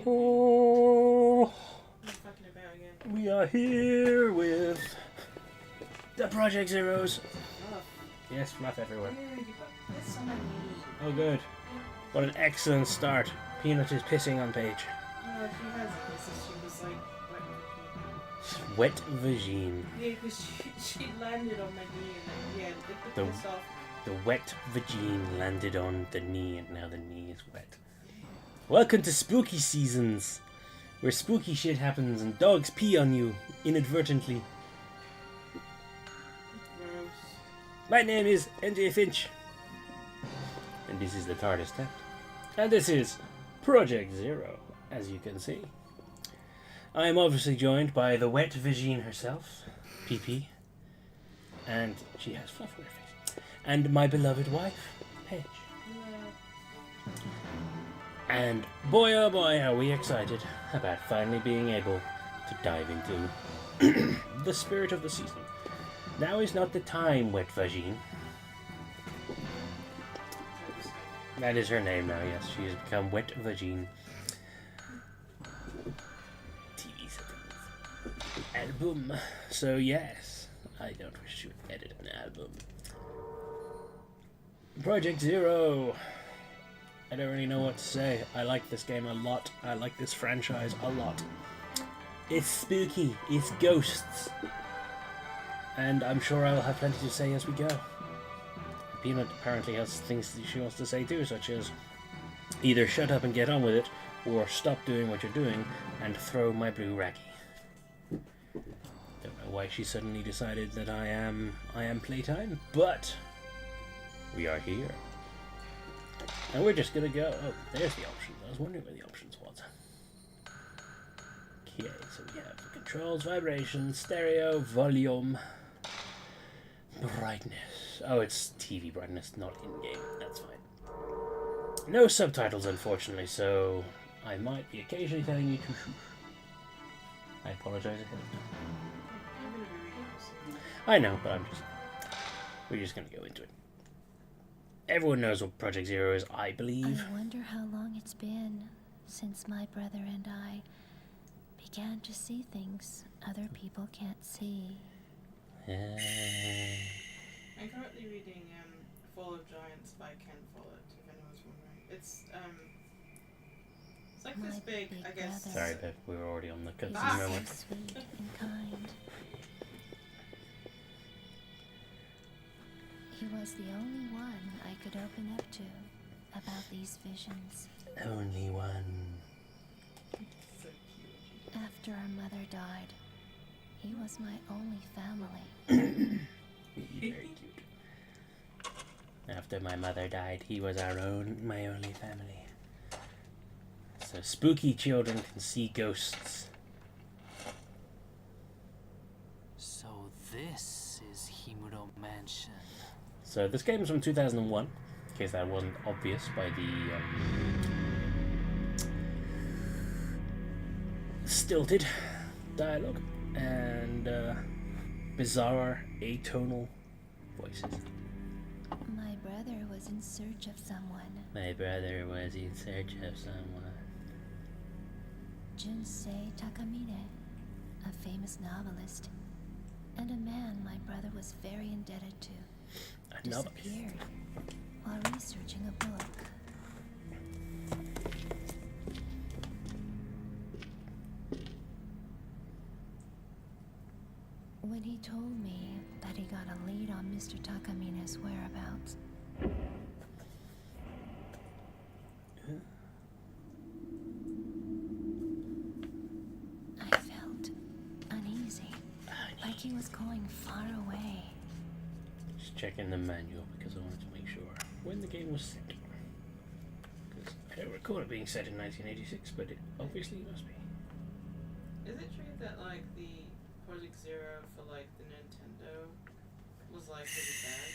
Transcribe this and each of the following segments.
Oh, I'm fucking about again. we are here with the Project Zeros. Fluff. Yes, fluff everywhere. Dude, you put piss on my knee. Oh, good. What an excellent start. Peanut is pissing on Paige. No, she hasn't. This is she was like Wet vagine. yeah, because she landed on my knee and then yeah, it The- the piss off me. The wet vagine landed on the knee, and now the knee is wet. Welcome to Spooky Seasons, where spooky shit happens and dogs pee on you inadvertently. Gross. My name is NJ Finch, and this is the TARDIS Tent. And this is Project Zero, as you can see. I am obviously joined by the wet vagine herself, PP, and she has fluff on her face, and my beloved wife, Paige. No. And boy oh boy are we excited about finally being able to dive into the spirit of the season. Now is not the time, wet vagine. That is her name now, yes. She has become Wet Vagine. TV settings. Album. So yes, I don't wish to edit an album. Project Zero. I don't really know what to say. I like this game a lot. I like this franchise a lot. It's spooky. It's ghosts. And I'm sure I will have plenty to say as we go. Peanut apparently has things that she wants to say too, such as either shut up and get on with it, or stop doing what you're doing and throw my blue raggy. Don't know why she suddenly decided that I am playtime, but we are here. And we're just gonna go. Oh, there's the options. I was wondering where the options was. Okay, so we have the controls, vibration, stereo, volume, brightness. Oh, it's TV brightness, not in-game. That's fine. No subtitles, unfortunately, so I might be occasionally telling you to shoosh. I apologize ahead of time. I'm gonna be reading this soon. I know, but we're just gonna go into it. Everyone knows what Project Zero is, I believe. I wonder how long it's been since my brother and I began to see things other people can't see. I'm currently reading Fall of Giants by Ken Follett, if anyone's wondering. It's like this My big, big I guess. brother. Sorry, Bev, we were already on the He was cutscene so moment. sweet and kind. He was the only one I could open up to about these visions. Only one. So cute. After our mother died, he was my only family. Very cute. After my mother died, he was my only family. So spooky children can see ghosts. So this is Himuro Mansion. So this game is from 2001, in case that wasn't obvious by the stilted dialogue and bizarre atonal voices. My brother was in search of someone. My brother was in search of someone. Junsei Takamine, a famous novelist, and a man my brother was very indebted to, A novelist. disappeared while researching a book. When he told me that he got a lead on Mr. Takamine's whereabouts, I felt uneasy, like he was going far away. Just checking the manual because I wanted to make sure when the game was set. Because I don't recall it being set in 1986, but it obviously must be. Is it true that like the Project Zero for like the Nintendo was like really bad?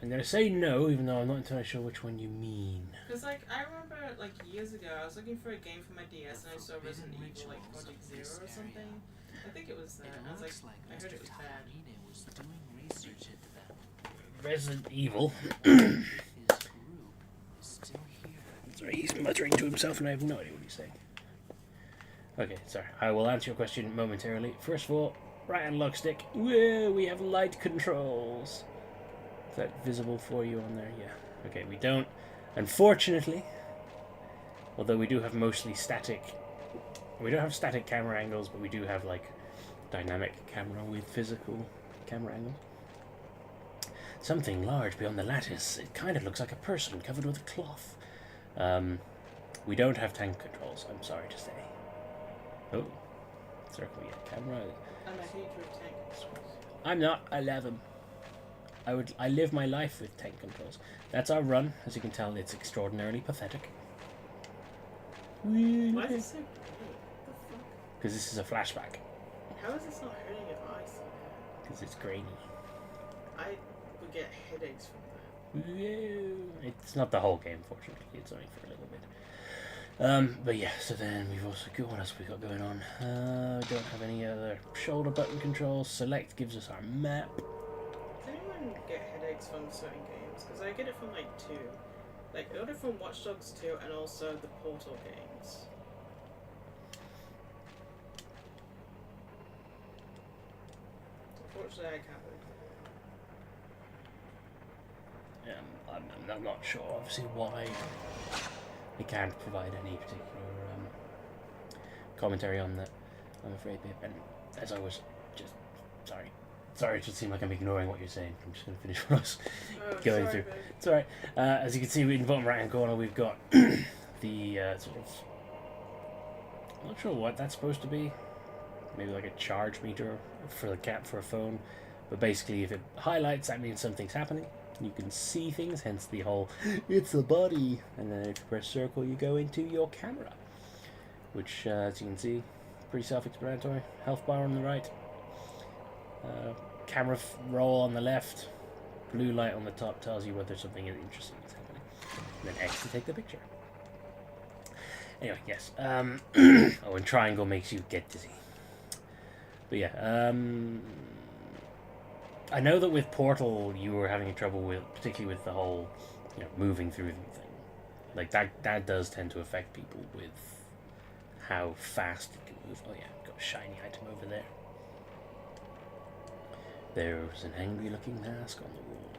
I'm gonna say no, even though I'm not entirely sure which one you mean. Because like I remember like years ago I was looking for a game for my DS and I saw Resident Evil like Project Zero or something. I think it was that. It And I was like, looks like I heard Mr. it was bad. Takamine was doing research into them. Resident Evil His Sorry, he's muttering to himself and I have no idea what he's saying. Okay, sorry. I will answer your question momentarily. First of all, right analog stick. Whoa, we have light controls. Is that visible for you on there? Yeah. Okay, we don't. Unfortunately, although we do have mostly static... We don't have static camera angles, but we do have, like, dynamic camera with physical camera angles. Something large beyond the lattice. It kind of looks like a person covered with a cloth. We don't have tank controls, I'm sorry to say. Oh, circle, yeah, camera. I'm a hater of tank controls. I'm not. I love them. I live my life with tank controls. That's our run. As you can tell, it's extraordinarily pathetic. Why is it so bright? What the fuck? Because this is a flashback. How is this not hurting your eyes so Because it's grainy. bad? I would get headaches from that. It's not the whole game, fortunately. It's only for a little bit. But yeah, so then we've also got, what else we got going on? We don't have any other shoulder button controls. Select gives us our map. Does anyone get headaches from certain games? Because I get it from like 2. Like, I got it from Watch Dogs 2 and also the Portal games. Unfortunately, I can't really. I'm not sure, obviously, why we can't provide any particular commentary on that, I'm afraid, babe. And as I was just... Sorry to seem like I'm ignoring what you're saying. I'm just going to finish what I was going through. Babe. It's alright. As you can see, in the bottom right-hand corner, we've got the sort of... I'm not sure what that's supposed to be. Maybe like a charge meter for the cap for a phone. But basically, if it highlights, that means something's happening. You can see things, hence the whole, it's a body. And then if you press circle, you go into your camera. Which, as you can see, pretty self-explanatory. Health bar on the right. Camera roll on the left. Blue light on the top tells you whether something interesting is happening. And then X to take the picture. Anyway, yes. Oh, and triangle makes you get dizzy. But yeah, I know that with Portal you were having trouble with, particularly with the whole, moving through the thing. Like that does tend to affect people with how fast it can move. Oh yeah, got a shiny item over there. There's an angry-looking mask on the wall.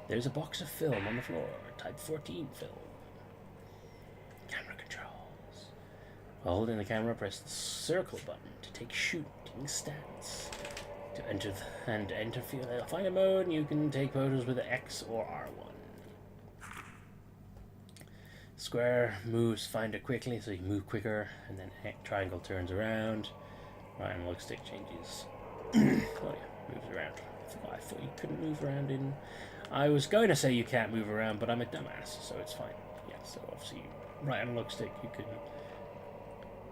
There's a box of film on the floor. Type 14 film. Camera controls. While holding the camera, press the circle button to take shooting stats. To enter finder mode, you can take photos with X or R1. Square moves finder quickly, so you move quicker, and then triangle turns around. Right analog stick changes. Oh yeah, moves around. I thought you couldn't move around in... I was going to say you can't move around, but I'm a dumbass, so it's fine. Yeah, so obviously right analog stick you can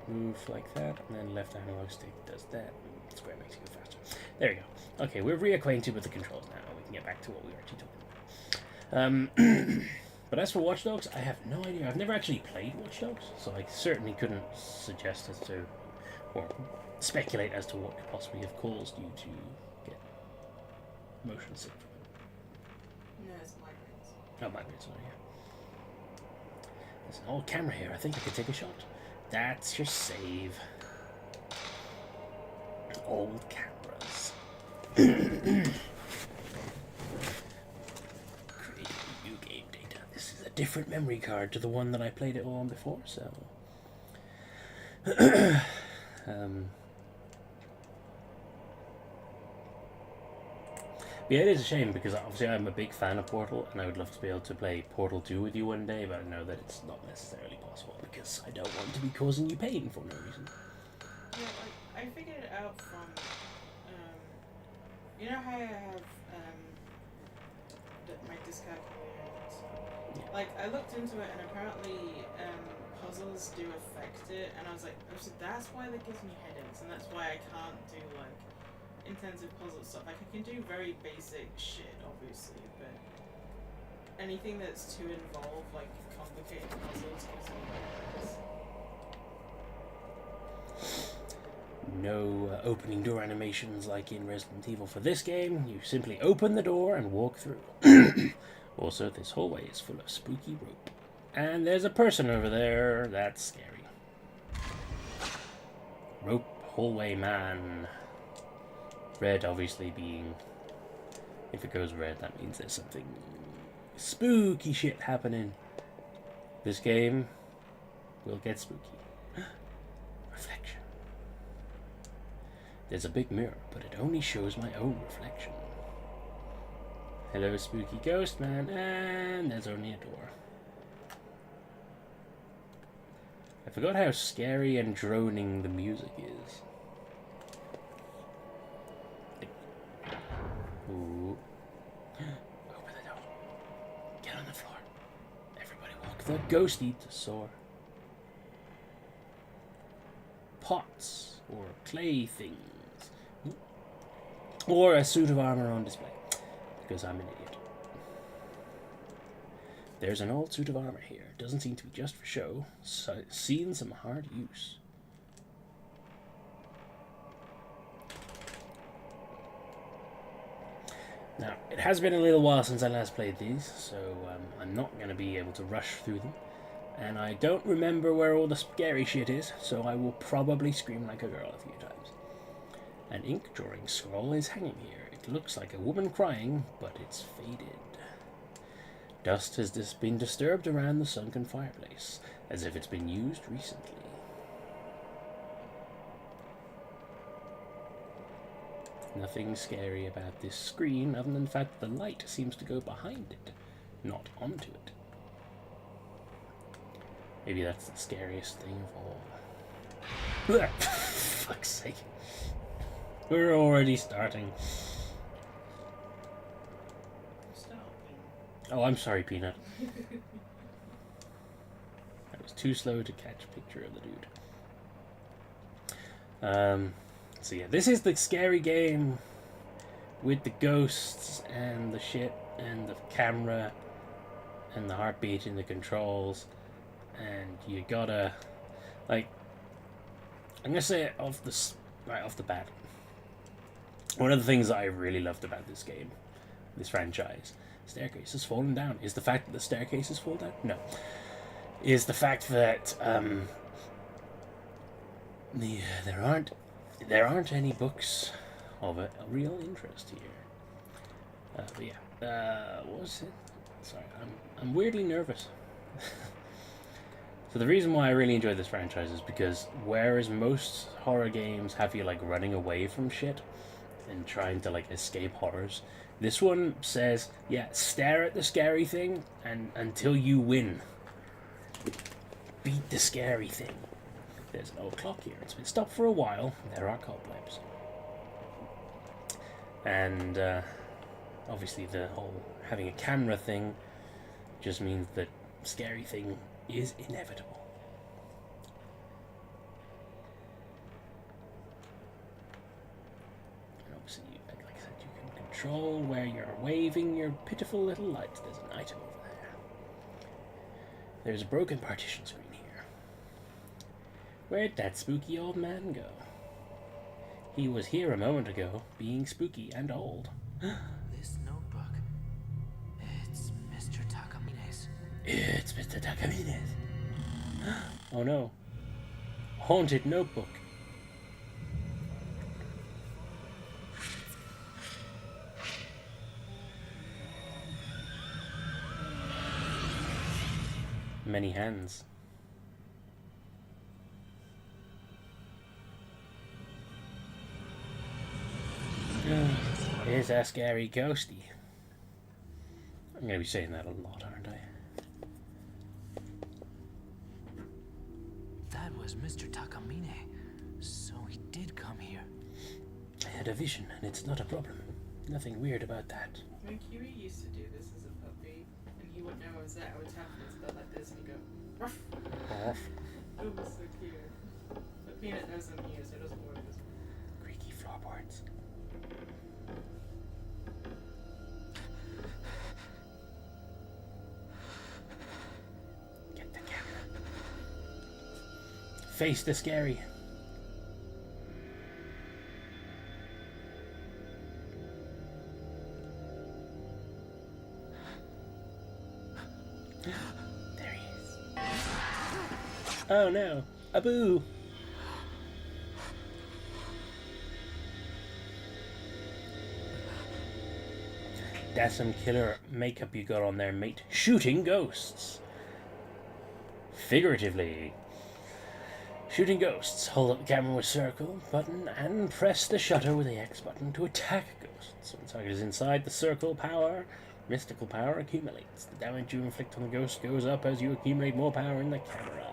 move like that, and then left analog stick does that. Square makes you go faster. There we go. Okay, we're reacquainted with the controls now. We can get back to what we were actually talking about. But as for Watch Dogs, I have no idea. I've never actually played Watch Dogs, so I certainly couldn't suggest as to, or speculate as to what could possibly have caused you to get motion sick. No, it's migraines. Oh, migraines, sorry, yeah. There's an old camera here. I think I could take a shot. That's your save. Old cameras. Creating new game data. This is a different memory card to the one that I played it all on before, so... Yeah, it is a shame because obviously I'm a big fan of Portal and I would love to be able to play Portal 2 with you one day, but I know that it's not necessarily possible because I don't want to be causing you pain for no reason. Yeah, like, I figured it out from, you know how I have, my dyscalculia and stuff? Yeah. Like, I looked into it and apparently, puzzles do affect it, and I was like, oh, so that's why that gives me headaches, and that's why I can't do, like, intensive puzzle stuff. Like, I can do very basic shit, obviously, but anything that's too involved, like complicated puzzles, gives me headaches. No opening door animations like in Resident Evil for this game. You simply open the door and walk through. Also, this hallway is full of spooky rope. And there's a person over there. That's scary. Rope hallway man. Red obviously being... If it goes red, that means there's something spooky shit happening. This game will get spooky. Reflection. There's a big mirror, but it only shows my own reflection. Hello, spooky ghost man, and there's only a door. I forgot how scary and droning the music is. Ooh. Open the door. Get on the floor. Everybody walk the ghosty to soar. Pots or clay things. Or a suit of armor on display. Because I'm an idiot. There's an old suit of armor here. Doesn't seem to be just for show. Seen some hard use. Now, it has been a little while since I last played these, so I'm not going to be able to rush through them. And I don't remember where all the scary shit is, so I will probably scream like a girl a few times. An ink drawing scroll is hanging here. It looks like a woman crying, but it's faded. Dust has been disturbed around the sunken fireplace, as if it's been used recently. Nothing scary about this screen, other than the fact that the light seems to go behind it, not onto it. Maybe that's the scariest thing of all. Fuck's sake. We're already starting. Oh, I'm sorry, Peanut. I was too slow to catch a picture of the dude. So yeah, this is the scary game with the ghosts and the shit and the camera and the heartbeat and the controls, and you gotta, like, I'm gonna say it right off the bat. One of the things that I really loved about this game, this franchise, staircase has fallen down, is the fact that the staircases fall down? No. Is the fact that there aren't any books of a real interest here. But yeah, what was it? Sorry, I'm weirdly nervous. So the reason why I really enjoy this franchise is because whereas most horror games have you like running away from shit and trying to like escape horrors, this one says, yeah, stare at the scary thing and until you win. Beat the scary thing. There's an old clock here. It's been stopped for a while. There are cobwebs. And obviously the whole having a camera thing just means that scary thing is inevitable. And obviously, like I said, you can control where you're waving your pitiful little light. There's an item over there. There's a broken partition screen here. Where'd that spooky old man go? He was here a moment ago, being spooky and old. This notebook. It's Mr. Takamine's. It's Mr. Takamine's. Oh no. Haunted notebook. Many hands. Here's our scary ghosty. I'm going to be saying that a lot, aren't I? That was Mr. Takamine. So he did come here. I had a vision, and it's not a problem. Nothing weird about that. When Kiwi used to do this as a puppy, and he wouldn't know I was there, I would tap his butt like this and he'd go, ruff. Off. It was so cute. But Peanut knows I'm here, so it doesn't work this way. Creaky floorboards. Get the camera. Face the scary. There he is. Oh no, Abu! That's some killer makeup you got on there, mate. Shooting ghosts. Figuratively. Shooting ghosts. Hold up the camera with circle button and press the shutter with the X button to attack ghosts. When the target is inside the circle, mystical power accumulates. The damage you inflict on the ghost goes up as you accumulate more power in the camera.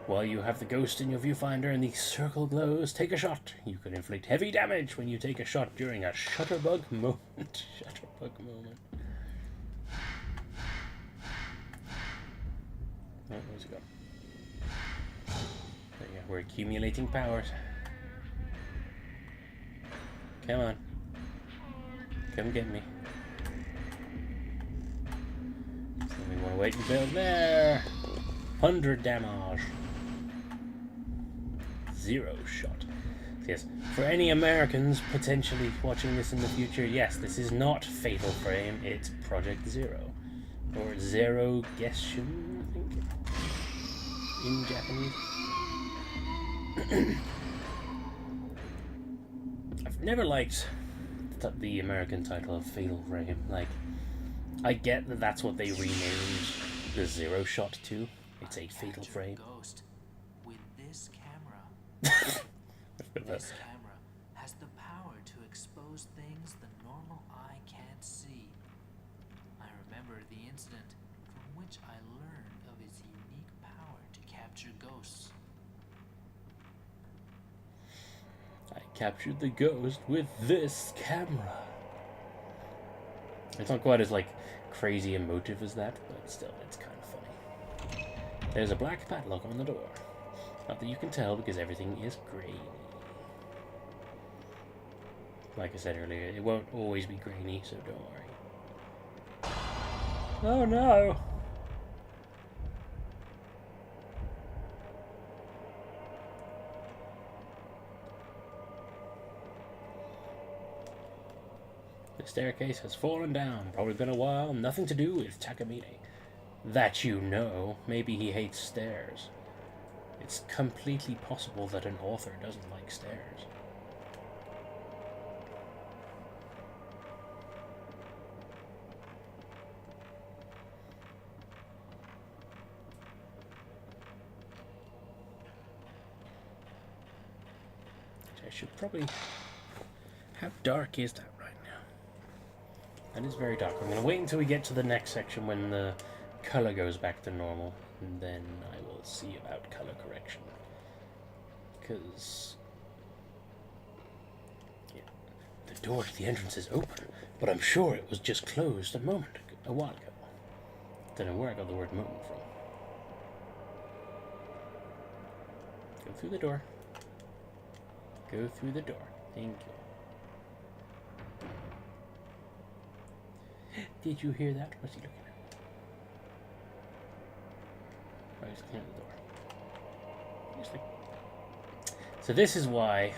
While you have the ghost in your viewfinder and the circle glows, take a shot. You can inflict heavy damage when you take a shot during a shutterbug moment. Shutterbug moment. Oh, where's it gone? There you go. We're accumulating powers. Come on. Come get me. So we want to wait until there. 100 damage. 0 shot. Yes, for any Americans potentially watching this in the future, yes, this is not Fatal Frame, it's Project Zero. Or Zero Gestion, I think, in Japanese. I've never liked the American title of Fatal Frame. Like, I get that that's what they renamed the Zero Shot to. It's a Fatal Frame. Ghost with this camera. This camera has the power to expose things the normal eye can't see. I remember the incident from which I learned of its unique power to capture ghosts. I captured the ghost with this camera. It's not quite as like crazy emotive as that, but still, it's kind of funny. There's a black padlock on the door. Not that you can tell because everything is grainy. Like I said earlier, it won't always be grainy, so don't worry. Oh no! The staircase has fallen down. Probably been a while. Nothing to do with Takamine. That you know. Maybe he hates stairs. It's completely possible that an author doesn't like stairs. I should probably... How dark is that right now? That is very dark. I'm going to wait until we get to the next section when the color goes back to normal, and then I will see about color correction. Because... yeah, the door to the entrance is open, but I'm sure it was just closed a while ago. Don't know where I got the word moment from. Go through the door. Go through the door. Thank you. Did you hear that? What's he looking at? Oh, he's looking at the door. So this is why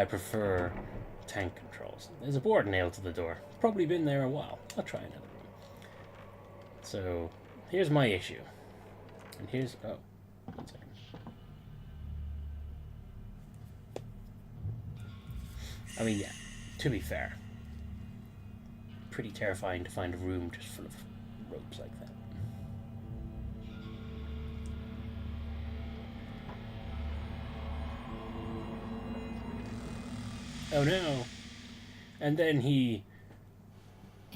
I prefer tank controls. There's a board nailed to the door. Probably been there a while. I'll try another room. So here's my issue. And here's... oh, 1 second. I mean, yeah, to be fair, pretty terrifying to find a room just full of ropes like that. Oh no! And then he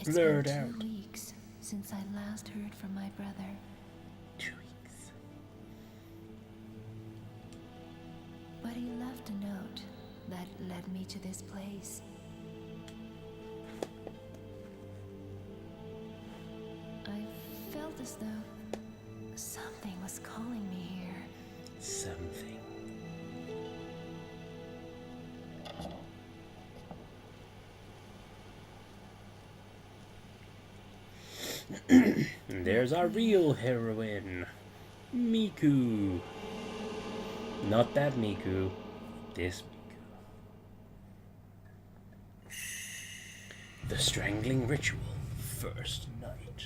blurred out. It's been 2 weeks since I last heard from my brother. 2 weeks. But he left a note that led me to this place. I felt as though something was calling me here. Something. And there's our real heroine, Miku. Not that Miku, this Miku. The Strangling Ritual, First Night.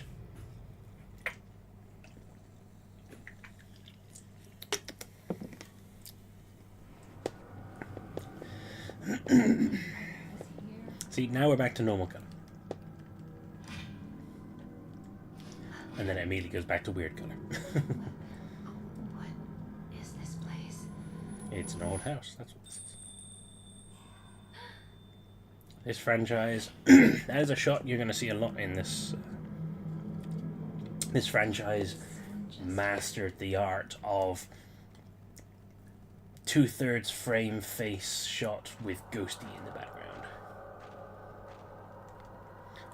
See, now we're back to normal color. And then it immediately goes back to weird color. What is this place? It's an old house, that's what this is. This franchise, that is a shot you're going to see a lot in this. This franchise mastered the art of 2/3 frame face shot with Ghosty in the background.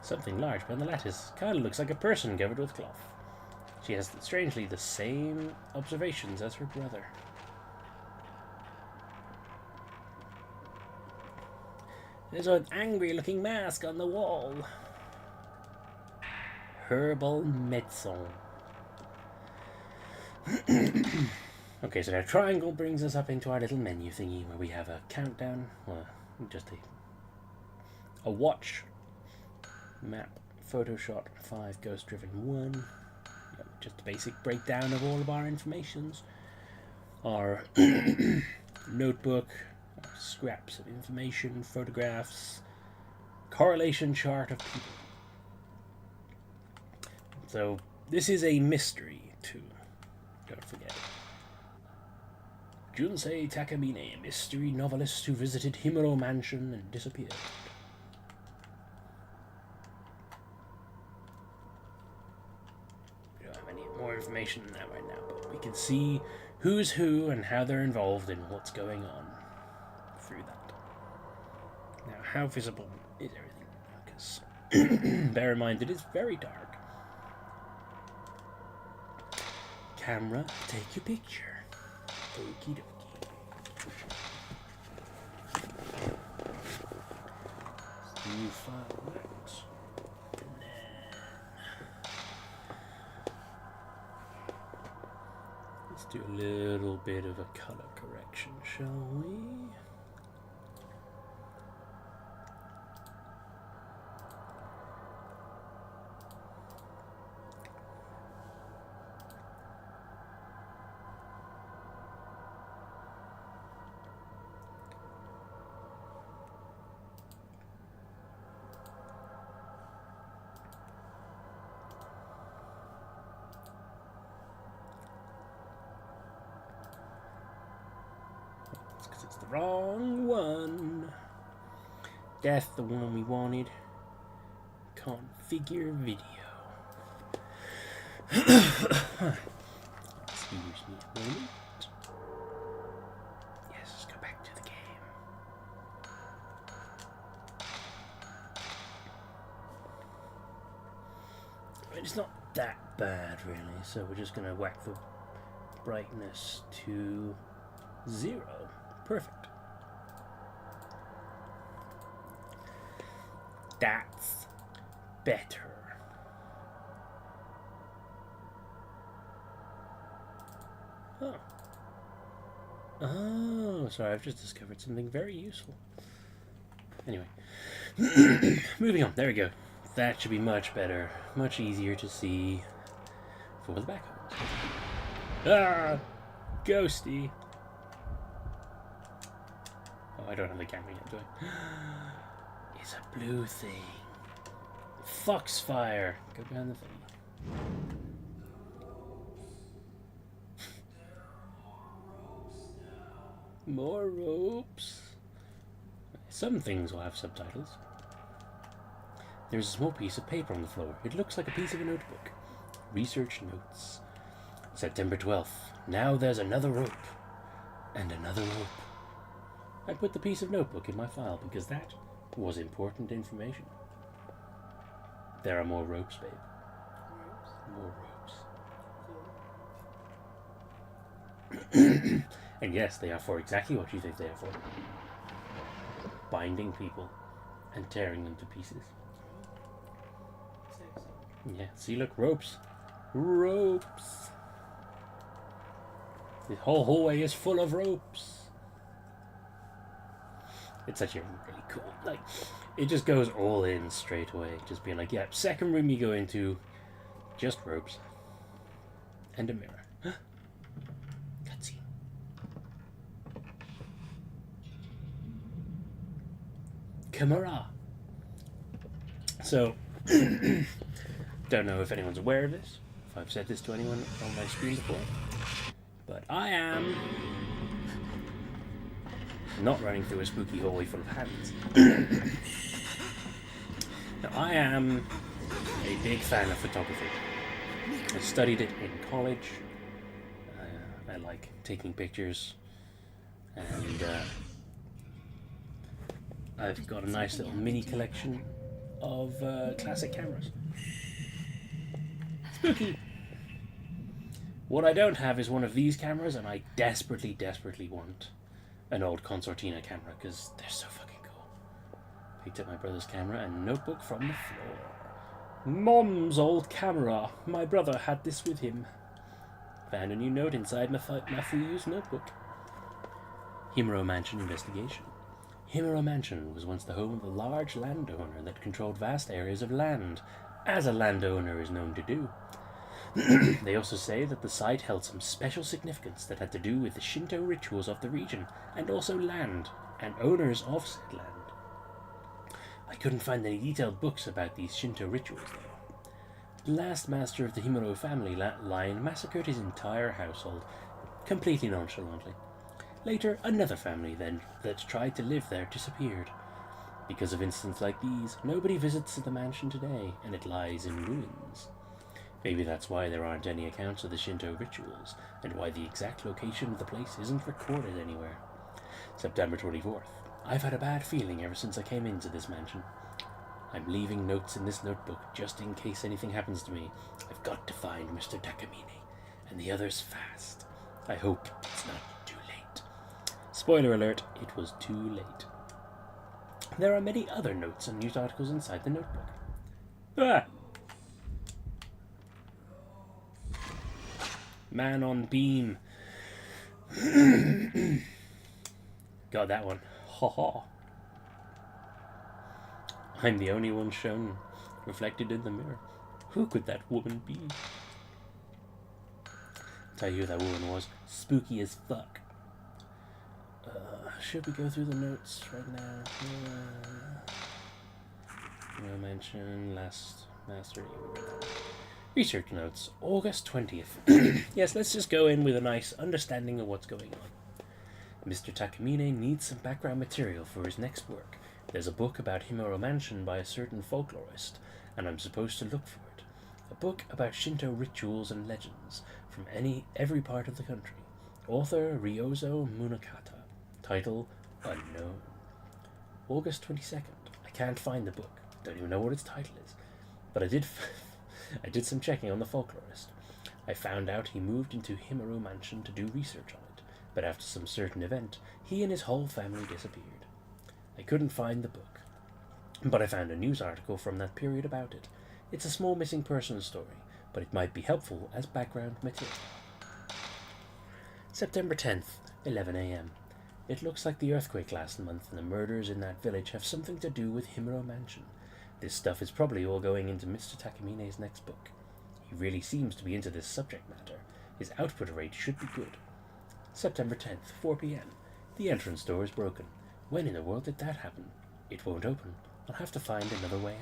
Something large behind the lattice. Kind of looks like a person covered with cloth. She has, strangely, the same observations as her brother. There's an angry-looking mask on the wall. Herbal medicine. Okay, so now triangle brings us up into our little menu thingy where we have a countdown. Well, just a watch. Map, Photoshop 5, Ghost Driven 1. Yep, just a basic breakdown of all of our informations. Our notebook, scraps of information, photographs, correlation chart of people. So this is a mystery too. Don't forget. Junsei Takamine, a mystery novelist who visited Himuro Mansion and disappeared. More information than that right now, but we can see who's who and how they're involved in what's going on through that. Now, how visible is everything? Because bear in mind, it is very dark. Camera, take your picture. Okie dokie. New file that. Let's do a little bit of a color correction, shall we? Because it's the wrong one. That's the one we wanted. Configure video. Excuse me a moment. Yes, let's go back to the game. I mean, it's not that bad, really, so we're just going to whack the brightness to 0. Perfect. That's better. Oh. Oh, sorry, I've just discovered something very useful. Anyway. Moving on. There we go. That should be much better. Much easier to see for the background. Ah! Ghosty. Oh, I don't have the camera yet, do I? It's a blue thing. Foxfire. Go behind the thing. More ropes. Some things will have subtitles. There's a small piece of paper on the floor. It looks like a piece of a notebook. Research notes. September 12th. Now there's another rope. And another rope. I put the piece of notebook in my file because that was important information. There are more ropes, babe. More ropes. And yes, they are for exactly what you think they are for. Binding people and tearing them to pieces. Yeah, see, look, ropes. Ropes. The whole hallway is full of ropes. It's actually really cool. Like, it just goes all in straight away. Just being like, yeah, second room you go into, just ropes. And a mirror. Cutscene. Camera. So, don't know if anyone's aware of this, if I've said this to anyone on my screen before, but I am not running through a spooky hallway full of hands. Now, I am a big fan of photography. I studied it in college. I like taking pictures, and I've got a nice little mini collection of classic cameras. Spooky! What I don't have is one of these cameras, and I desperately, desperately want an old Concertina camera, because they're so fucking cool. Picked up my brother's camera and notebook from the floor. Mom's old camera. My brother had this with him. Found a new note inside Mafuyu's notebook. Himuro Mansion investigation. Himuro Mansion was once the home of a large landowner that controlled vast areas of land, as a landowner is known to do. They also say that the site held some special significance that had to do with the Shinto rituals of the region, and also land, and owners of said land. I couldn't find any detailed books about these Shinto rituals, though. The last master of the Himuro family line massacred his entire household, completely nonchalantly. Later, another family then that tried to live there disappeared. Because of incidents like these, nobody visits the mansion today, and it lies in ruins. Maybe that's why there aren't any accounts of the Shinto rituals, and why the exact location of the place isn't recorded anywhere. September 24th. I've had a bad feeling ever since I came into this mansion. I'm leaving notes in this notebook just in case anything happens to me. I've got to find Mr. Takamine, and the others fast. I hope it's not too late. Spoiler alert, it was too late. There are many other notes and news articles inside the notebook. Ah! Man on beam. Got that one. Ha ha. I'm the only one shown reflected in the mirror. Who could that woman be? I'll tell you who that woman was. Spooky as fuck. Should we go through the notes right now? No mention. Last master. Research notes. August 20th. Yes, let's just go in with a nice understanding of what's going on. Mr. Takamine needs some background material for his next work. There's a book about Himuro Mansion by a certain folklorist, and I'm supposed to look for it. A book about Shinto rituals and legends from every part of the country. Author Ryozo Munakata. Title unknown. August 22nd. I can't find the book. Don't even know what its title is. But I did some checking on the folklorist. I found out he moved into Himuro Mansion to do research on it, but after some certain event, he and his whole family disappeared. I couldn't find the book, but I found a news article from that period about it. It's a small missing persons story, but it might be helpful as background material. September 10th, 11 a.m. It looks like the earthquake last month and the murders in that village have something to do with Himuro Mansion. This stuff is probably all going into Mr. Takamine's next book. He really seems to be into this subject matter. His output rate should be good. September 10th, 4 p.m. The entrance door is broken. When in the world did that happen? It won't open. I'll have to find another way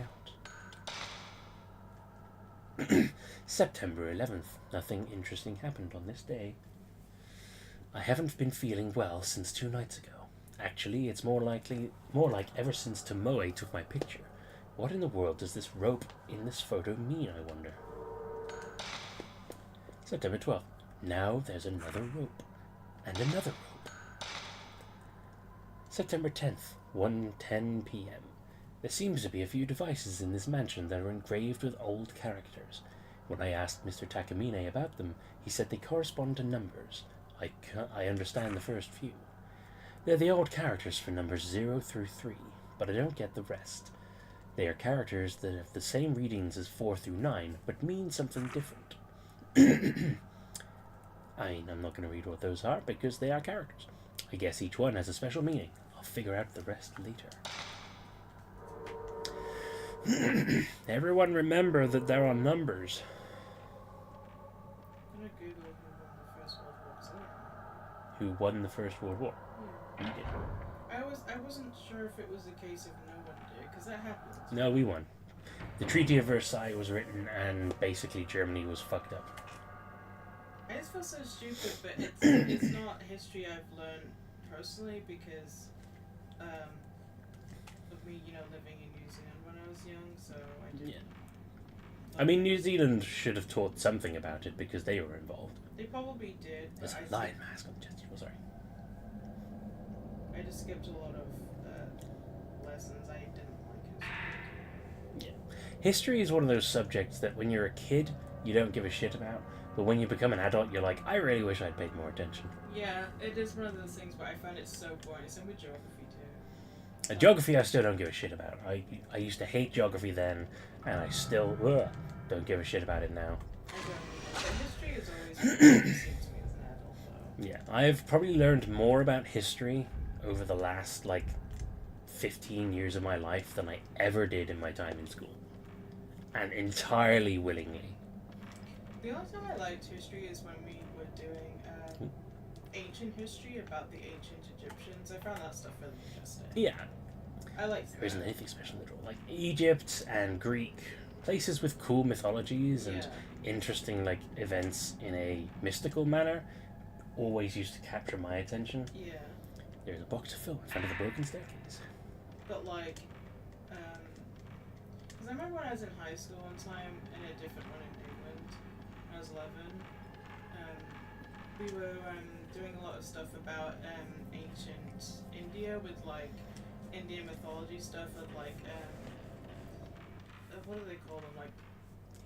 out. September 11th. Nothing interesting happened on this day. I haven't been feeling well since 2 nights ago. Actually, it's more like ever since Tomoe took my picture. What in the world does this rope in this photo mean, I wonder? September 12th. Now there's another rope. And another rope. September 10th, 1:10 p.m. There seems to be a few devices in this mansion that are engraved with old characters. When I asked Mr. Takamine about them, he said they correspond to numbers. I understand the first few. They're the old characters for numbers 0 through 3, but I don't get the rest. They are characters that have the same readings as 4 through 9, but mean something different. I'm not going to read what those are, because they are characters. I guess each one has a special meaning. I'll figure out the rest later. Everyone remember that there are numbers. I'm gonna Google Who won the First World War? Yeah. We did. I wasn't sure if it was a case of no one did, because that happens. No, we won. The Treaty of Versailles was written, and basically Germany was fucked up. I just feel so stupid, but it's not history I've learned personally because of me, living in New Zealand when I was young, so I didn't. Yeah. I mean, New Zealand should have taught something about it because they were involved. They probably did. But There's I a lion mask on the chest. Oh, sorry. I just skipped a lot of lessons. I didn't like history. History is one of those subjects that when you're a kid, you don't give a shit about. But when you become an adult, you're like, I really wish I'd paid more attention. Yeah, it is one of those things where I find it so boring. Same with geography too. Geography, I still don't give a shit about. I used to hate geography then, and I still don't give a shit about it now. I don't know. But history is always been interesting to me as an adult, though. Yeah, I've probably learned more about history over the last, 15 years of my life than I ever did in my time in school. And entirely willingly. The only time I liked history is when we were doing ancient history about the ancient Egyptians. I found that stuff really interesting. Yeah, I liked there that. isn't anything special at all. Like Egypt and Greek, places with cool mythologies and interesting, events in a mystical manner, always used to capture my attention. Yeah. There's a box to fill in front of the broken staircase. But because I remember when I was in high school one time, in a different one in England, when I was 11, we were doing a lot of stuff about ancient India with Indian mythology stuff with what do they call them,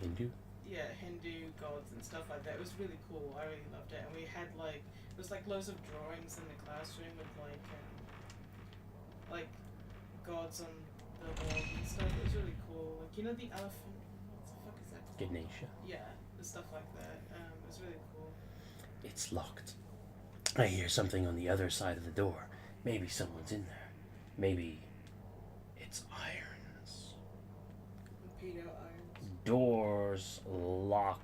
Hindu? yeah, Hindu gods and stuff like that. It was really cool. I really loved it. And we had it was loads of drawings in the classroom with gods on the wall and stuff. It was really cool. The elephant. What the fuck is that called? Ganesha. Yeah, the stuff like that. It was really cool. It's locked. I hear something on the other side of the door. Maybe someone's in there. Maybe it's irons. Pedo irons. Doors locked.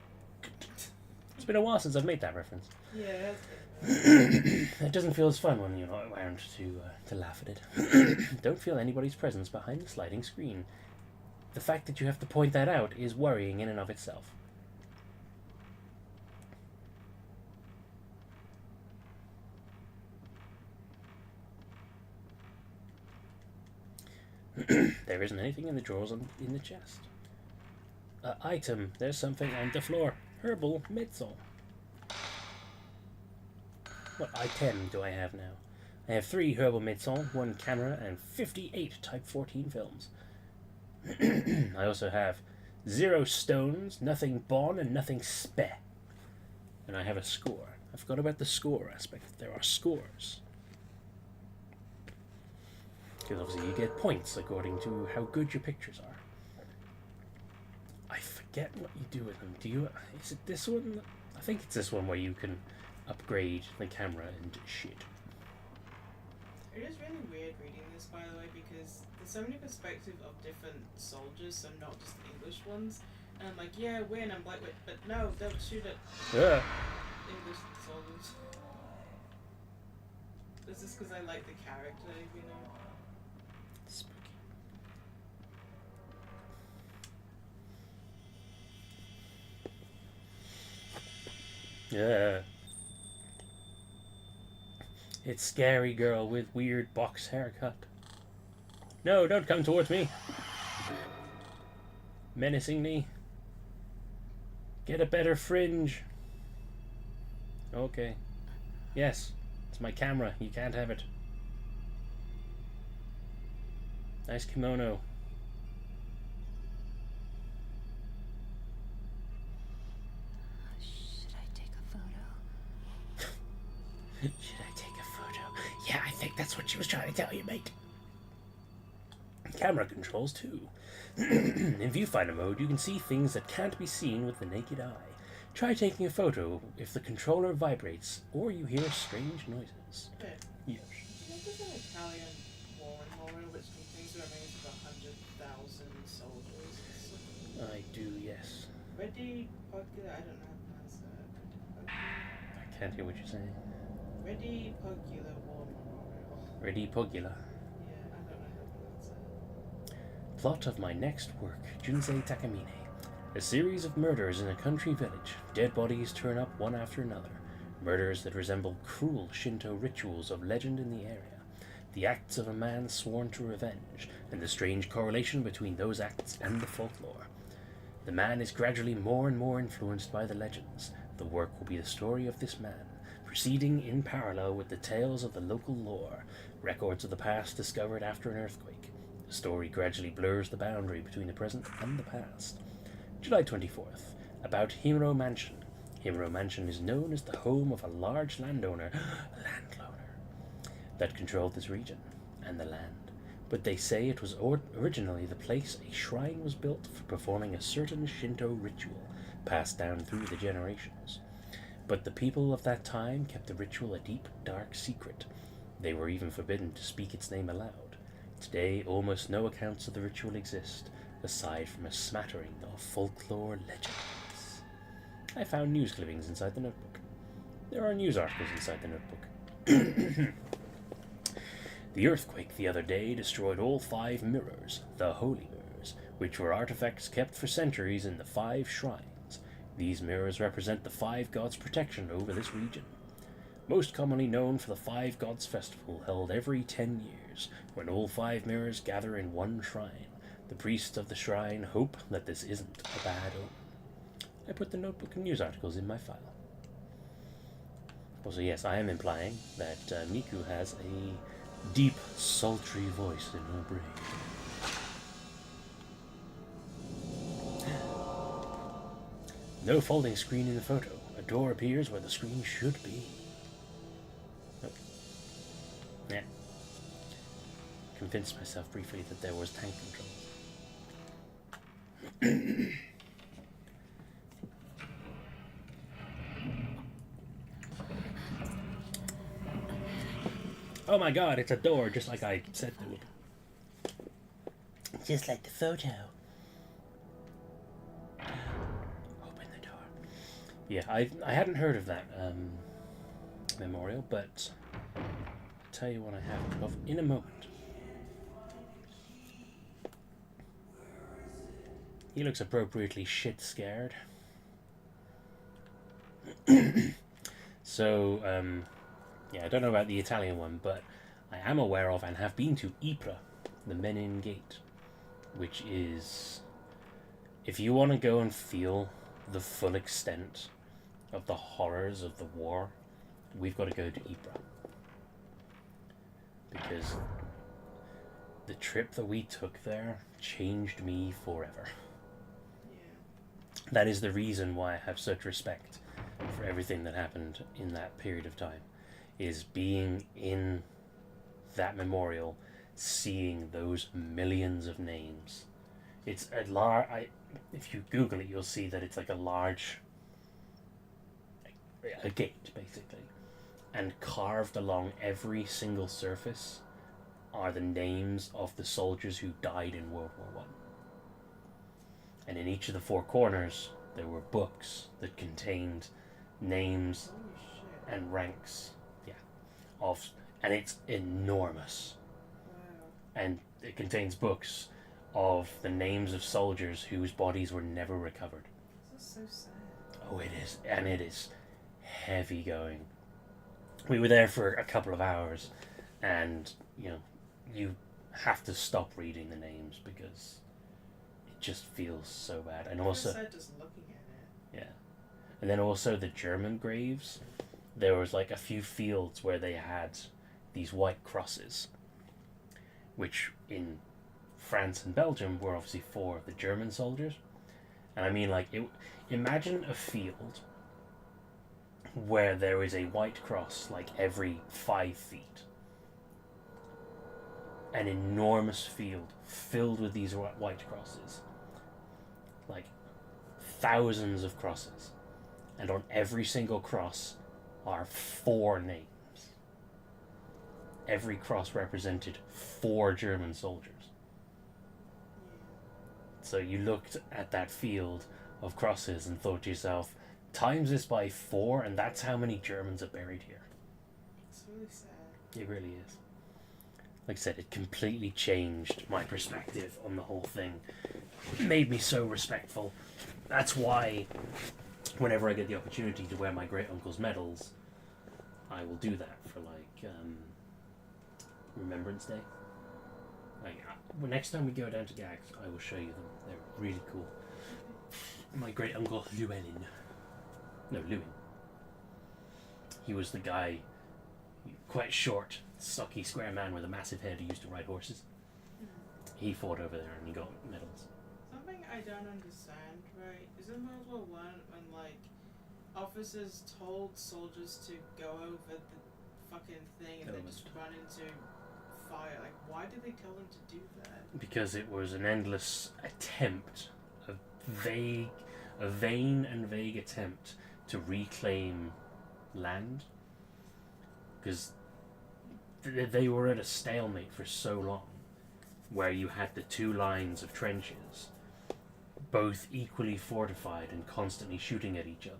It's been a while since I've made that reference. Yeah, that's good. It doesn't feel as fun when you're not around to laugh at it. Don't feel anybody's presence behind the sliding screen. The fact that you have to point that out is worrying in and of itself. There isn't anything in the drawers in the chest. Item, there's something on the floor. Herbal Mitzel. What item do I have now? I have 3 Herbal Mitzel, 1 camera, and 58 Type 14 films. I also have 0 stones, nothing bon, and nothing spe. And I have a score. I forgot about the score aspect. There are scores. Because obviously you get points according to how good your pictures are. I forget what you do with them. Is it this one? I think it's this one where you can upgrade the camera and shit. It is really weird reading this, by the way, because there's so many perspectives of different soldiers, so not just the English ones. And I'm like, yeah, win. I'm like, wait, but no, don't shoot at English soldiers. This is because I like the character, Spooky. Yeah. It's scary girl with weird box haircut. No, don't come towards me. Menacingly. Get a better fringe. Okay. Yes, it's my camera. You can't have it. Nice kimono. Should I take a photo? Should I take a photo? Yeah, I think that's what she was trying to tell you, mate. Camera controls, too. In viewfinder mode, you can see things that can't be seen with the naked eye. Try taking a photo if the controller vibrates or you hear strange noises. Okay. Yes. There's an Italian war memorial which contains the remains of 100,000 soldiers. I do, yes. Ready Pogula, I don't know how to pronounce that. I can't hear what you're saying. Ready Pogula War Memorial. Ready Pogula. Yeah, I don't know how to pronounce it. plot of my next work, Junsei Takamine. A series of murders in a country village. Dead bodies turn up one after another. Murders that resemble cruel Shinto rituals of legend in the area. The acts of a man sworn to revenge, and the strange correlation between those acts and the folklore. The man is gradually more and more influenced by the legends. The work will be the story of this man, proceeding in parallel with the tales of the local lore, records of the past discovered after an earthquake. The story gradually blurs the boundary between the present and the past. July 24th, about Himuro Mansion. Himuro Mansion is known as the home of a large landowner, that controlled this region and the land. But they say it was originally the place a shrine was built for performing a certain Shinto ritual passed down through the generations. But the people of that time kept the ritual a deep, dark secret. They were even forbidden to speak its name aloud. Today, almost no accounts of the ritual exist, aside from a smattering of folklore legends. I found news clippings inside the notebook. There are news articles inside the notebook. The earthquake the other day destroyed all 5 mirrors, the holy mirrors, which were artifacts kept for centuries in the 5 shrines. These mirrors represent the 5 gods' protection over this region. Most commonly known for the 5 Gods Festival held every 10 years, when all 5 mirrors gather in one shrine. The priests of the shrine hope that this isn't a bad omen. I put the notebook and news articles in my file. Also, yes, I am implying that Miku has a deep, sultry voice in her brain. No folding screen in the photo. A door appears where the screen should be. Nope. Yeah. Convinced myself briefly that there was tank controls. Oh my god, it's a door, just like I said it would. Just like the photo. Open the door. Yeah, I hadn't heard of that memorial, but I'll tell you what I have of in a moment. He looks appropriately shit scared. So, yeah, I don't know about the Italian one, but I am aware of and have been to Ypres, the Menin Gate, which is, if you want to go and feel the full extent of the horrors of the war, we've got to go to Ypres. Because the trip that we took there changed me forever. That is the reason why I have such respect for everything that happened in that period of time, is being in that memorial, seeing those millions of names. It's a if you Google it, you'll see that it's like a large, a gate basically, and carved along every single surface are the names of the soldiers who died in World War I. And in each of the 4 corners, there were books that contained names and ranks. And it's enormous. Wow. And it contains books of the names of soldiers whose bodies were never recovered. This is so sad. Oh, it is. And it is heavy going. We were there for a couple of hours, and, you know, you have to stop reading the names because it just feels so bad. And also, sad just looking at it. yeah. And then also the German graves. There was like a few fields where they had these white crosses, which in France and Belgium were obviously for the German soldiers. And I mean, like, imagine a field where there is a white cross like every 5 feet. An enormous field filled with these white crosses. Like thousands of crosses. And on every single cross are 4 names. Every cross represented 4 German soldiers. So you looked at that field of crosses and thought to yourself, times this by 4 and that's how many Germans are buried here. It's really sad. It really is. Like I said, it completely changed my perspective on the whole thing. It made me so respectful. That's why, whenever I get the opportunity to wear my great uncle's medals, I will do that for Remembrance Day. Next time we go down to Gags, I will show you them. They're really cool. My great uncle Llewellyn. No, Lewin. He was the guy, quite short, stocky, square man with a massive head who used to ride horses. He fought over there and he got medals. Something I don't understand, right? Is in World War One when officers told soldiers to go over the fucking thing and then just run into fire? Why did they tell them to do that? Because it was an endless attempt, a vain and vague attempt to reclaim land. Because they were at a stalemate for so long, where you had the two lines of trenches, both equally fortified and constantly shooting at each other.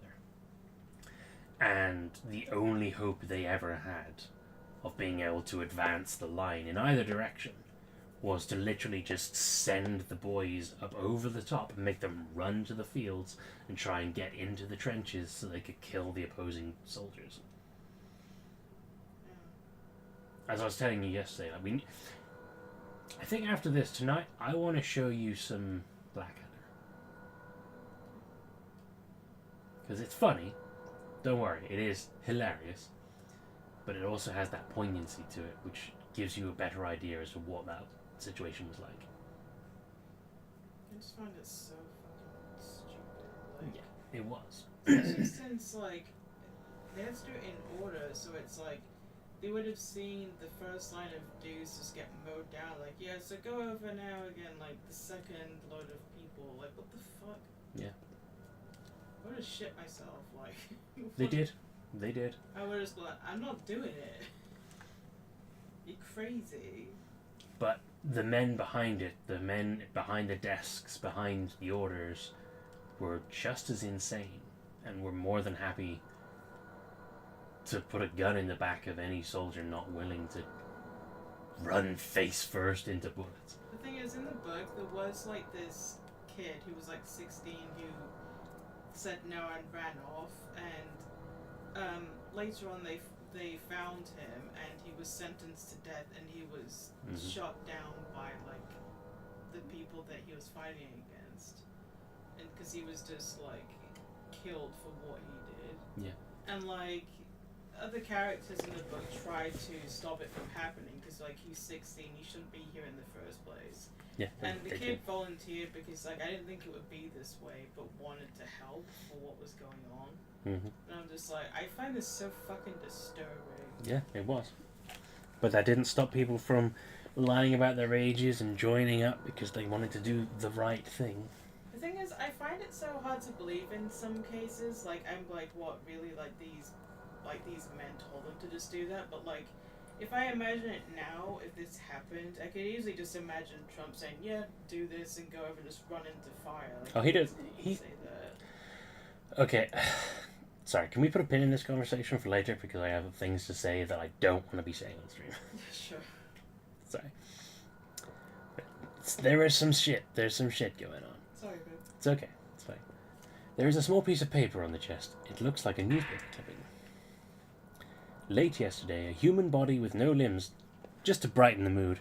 And the only hope they ever had of being able to advance the line in either direction was to literally just send the boys up over the top and make them run to the fields and try and get into the trenches so they could kill the opposing soldiers. As I was telling you yesterday, I think after this tonight, I want to show you some Blackadder. Because it's funny. Don't worry, it is hilarious. But it also has that poignancy to it, which gives you a better idea as to what that situation was like. I just find it so fucking stupid. Yeah, it was. Especially since, they have to do it in order, so it's they would have seen the first line of dudes just get mowed down. Yeah, so go over now again, the second load of people. What the fuck? Yeah. I would have shit myself, They did. I would have just been I'm not doing it. You're crazy. But the men behind it, the men behind the desks, behind the orders, were just as insane and were more than happy to put a gun in the back of any soldier not willing to run face first into bullets. The thing is, in the book, there was this kid who was 16 who said no and ran off, and later on they found him and he was sentenced to death, and he was shot down by the people that he was fighting against, and because he was just killed for what he did. Yeah. And other characters in the book tried to stop it from happening because he's 16, he shouldn't be here in the first place. Yeah. And the kid volunteered because I didn't think it would be this way, but wanted to help for what was going on. Mm-hmm. And I'm just I find this so fucking disturbing. Yeah, it was. But that didn't stop people from lying about their ages and joining up because they wanted to do the right thing. The thing is, I find it so hard to believe in some cases. I'm what really these men told them to just do that, but if I imagine it now, if this happened, I could easily just imagine Trump saying, "Yeah, do this," and go over and just run into fire. Oh, he does. He say that. Okay. Sorry, can we put a pin in this conversation for later because I have things to say that I don't want to be saying on stream. Sure. Sorry. There is some shit. There's some shit going on. Sorry, babe. It's okay. It's fine. There is a small piece of paper on the chest. It looks like a newspaper clipping. Late yesterday, a human body with no limbs, just to brighten the mood,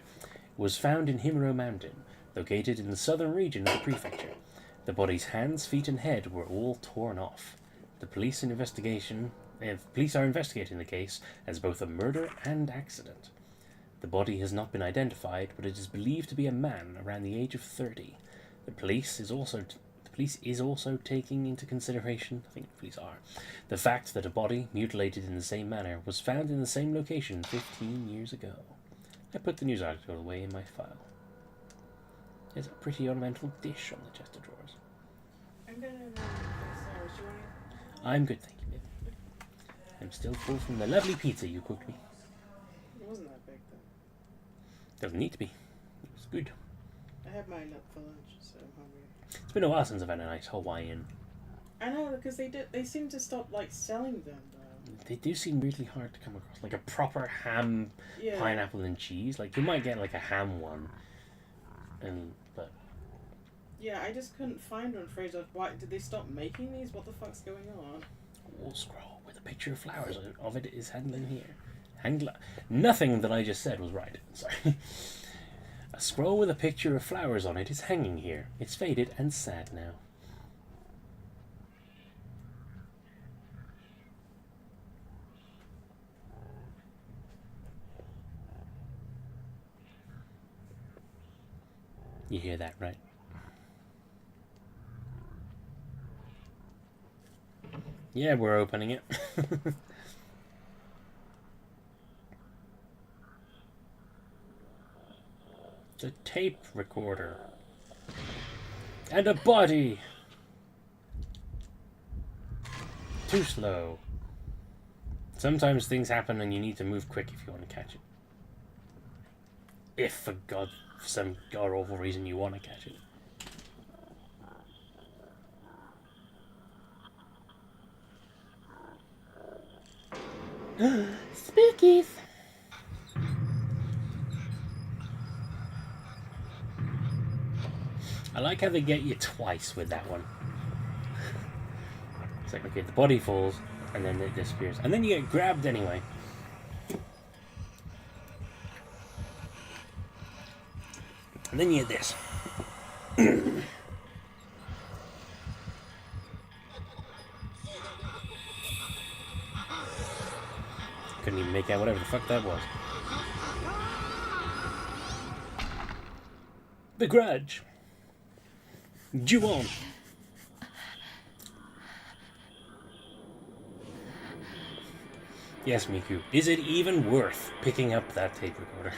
was found in Himuro Mountain, located in the southern region of the prefecture. The body's hands, feet, and head were all torn off. The police are investigating the case as both a murder and accident. The body has not been identified, but it is believed to be a man around the age of 30. The police is also taking into consideration, the fact that a body, mutilated in the same manner, was found in the same location 15 years ago. I put the news article away in my file. There's a pretty ornamental dish on the chest of drawers. I'm gonna I'm good, thank you, babe. I'm still full from the lovely pizza you cooked me. It wasn't that big, though. Doesn't need to be. It was good. I had mine up for lunch, so I'm hungry. It's been a while since I've had a nice Hawaiian. I know, because they seem to stop, selling them, though. They do seem really hard to come across. Like a proper ham, Yeah. pineapple and cheese. Like you might get like a ham one, but Yeah, I just couldn't find one. Fraser, why did they stop making these? What the fuck's going on? wall scroll with a picture of flowers of it is handling here. Nothing that I just said was right. Sorry. A scroll with a picture of flowers on it is hanging here. It's faded and sad now. You hear that, right? Yeah, we're opening it. The tape recorder. And a body! Too slow. Sometimes things happen and you need to move quick if you want to catch it. If, for some god-awful reason, you want to catch it. Spookies! I like how they get you twice with that one. It's like, okay, the body falls, and then it disappears. And then you get grabbed anyway. And then you get this. Couldn't even make out whatever the fuck that was. The Grudge. Ju-on. Yes, Miku. Is it even worth picking up that tape recorder?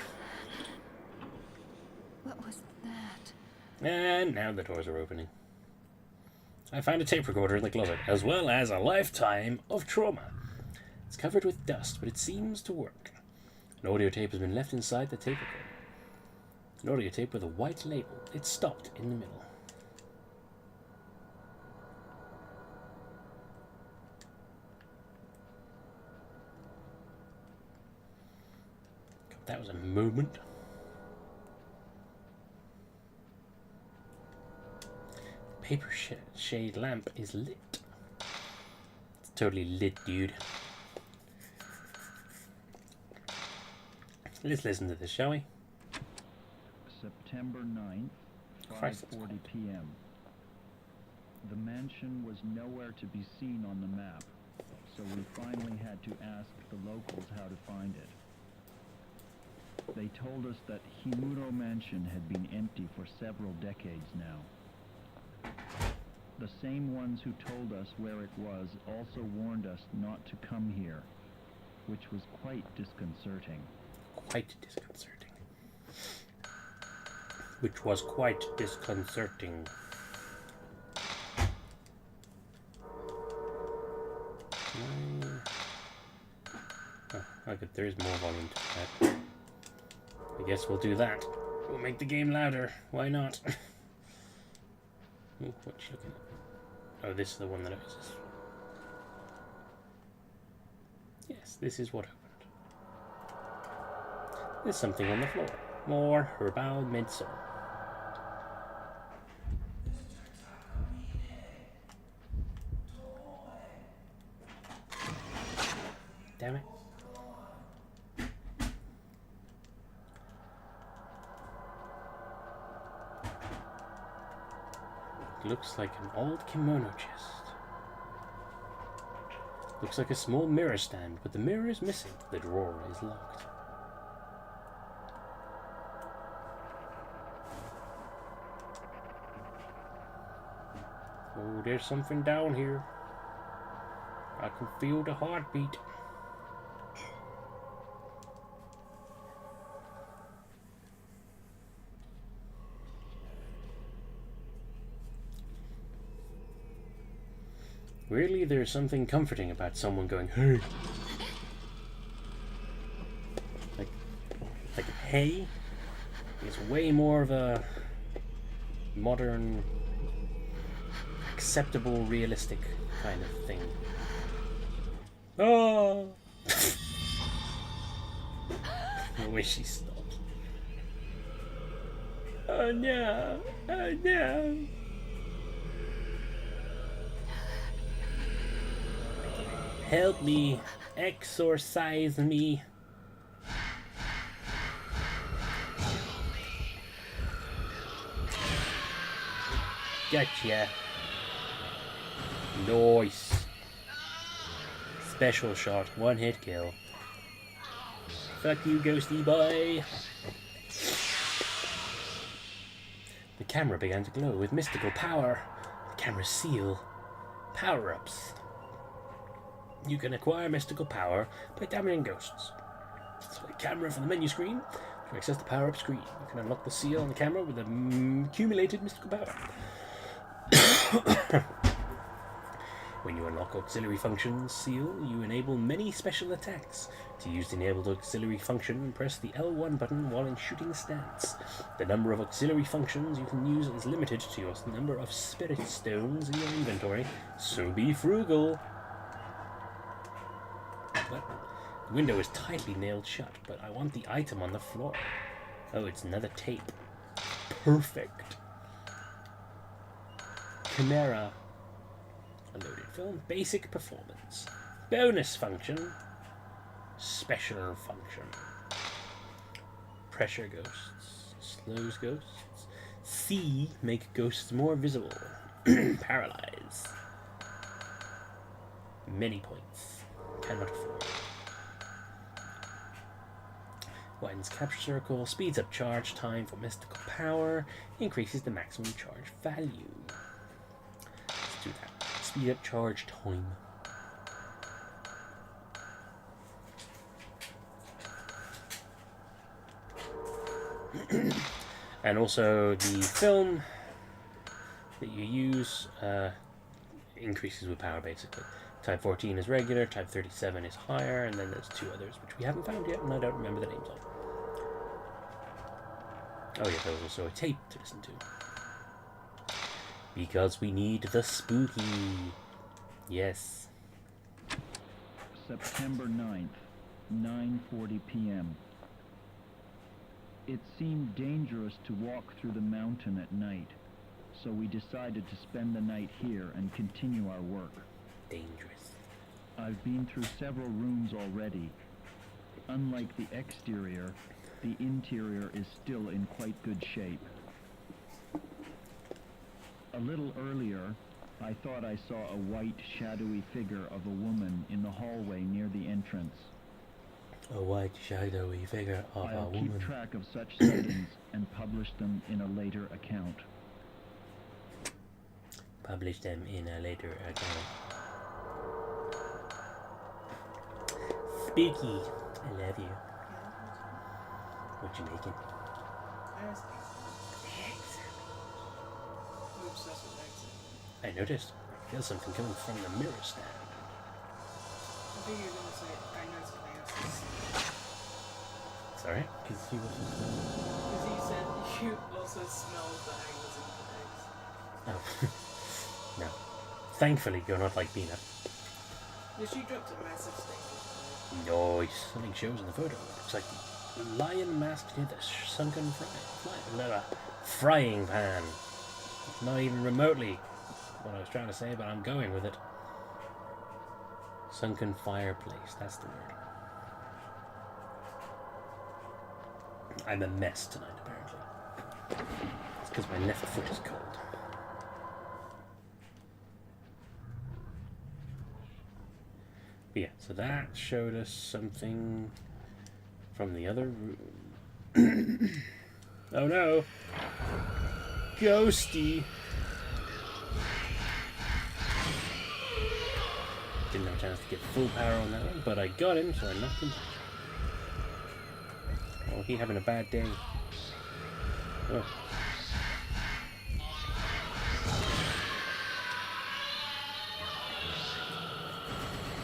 What was that? And now the doors are opening. I found a tape recorder in the closet, as well as a lifetime of trauma. It's covered with dust, but it seems to work. An audio tape has been left inside the tape recorder. An audio tape with a white label. It's stopped in the middle. That was a moment. Paper shade lamp is lit. It's totally lit, dude. Let's listen to this, shall we? September 9th, Christ, 5:40 p.m. The mansion was nowhere to be seen on the map, so we finally had to ask the locals how to find it. They told us that Himuro Mansion had been empty for several decades now. The same ones who told us where it was also warned us not to come here, which was quite disconcerting. Quite disconcerting. Which was quite disconcerting. Oh, okay, there is more volume to that. I guess we'll do that. We'll make the game louder. Why not? Ooh, what you looking at? Oh, this is the one that it was. Yes, this is what happened. There's something on the floor. More herbal medicine. Damn it. Looks like an old kimono chest. Looks like a small mirror stand, but the mirror is missing. The drawer is locked. Oh, there's something down here. I can feel the heartbeat. Really, there's something comforting about someone going, hey. Like hey is way more of a modern, acceptable, realistic kind of thing. Oh! I wish she stopped. Oh no! Oh no! Help me! Exorcise me! Gotcha! Nice! Special shot, one hit kill. Fuck you, ghosty boy! The camera began to glow with mystical power. The camera's seal. Power-ups. You can acquire mystical power by damaging ghosts. Select camera from the menu screen to access the power-up screen. You can unlock the seal on the camera with accumulated mystical power. When you unlock auxiliary functions seal, you enable many special attacks. To use the enabled auxiliary function, press the L1 button while in shooting stance. The number of auxiliary functions you can use is limited to your number of spirit stones in your inventory, so be frugal. But the window is tightly nailed shut, but I want the item on the floor. Oh, it's another tape. Perfect. Chimera. A loaded film. Basic performance. Bonus function. Special function. Pressure ghosts. Slows ghosts. C. Make ghosts more visible. Paralyze. Many points. Cannot afford. Widens capture circle. Speeds up charge time for mystical power. Increases the maximum charge value. Let's do that. Speed up charge time. And also the film that you use increases with power basically. Type 14 is regular, type 37 is higher, and then there's two others which we haven't found yet and I don't remember the names of. Oh yeah, there was also a tape to listen to. Because we need the spooky. Yes. September 9th, 9:40 p.m. It seemed dangerous to walk through the mountain at night, so we decided to spend the night here and continue our work. Dangerous. I've been through several rooms already. Unlike the exterior, the interior is still in quite good shape. A little earlier, I thought I saw a white, shadowy figure of a woman in the hallway near the entrance. A white, shadowy figure of a I'll woman. keep track of such sightings and publish them in a later account. Publish them in a later account. Spooky. I love you. What you making? There's eggs. I'm obsessed with eggs. I noticed. I feel something coming from the mirror stand. I think you're gonna say I know something else. Sorry? Because he was. Because you said you also smelled the egg was in the eggs. Oh. No. Thankfully, you're not like Bina. Yeah, she dropped a massive steak. Nice. Something shows in the photo. It's like a lion masked near the sunken frying pan. It's not even remotely what I was trying to say, but I'm going with it. Sunken fireplace. That's the word. I'm a mess tonight, apparently. It's because my left foot is cold. But yeah, so that showed us something from the other room. Oh no! Ghosty! Didn't have a chance to get full power on that one, but I got him, so I knocked him. Oh, he having a bad day. Oh.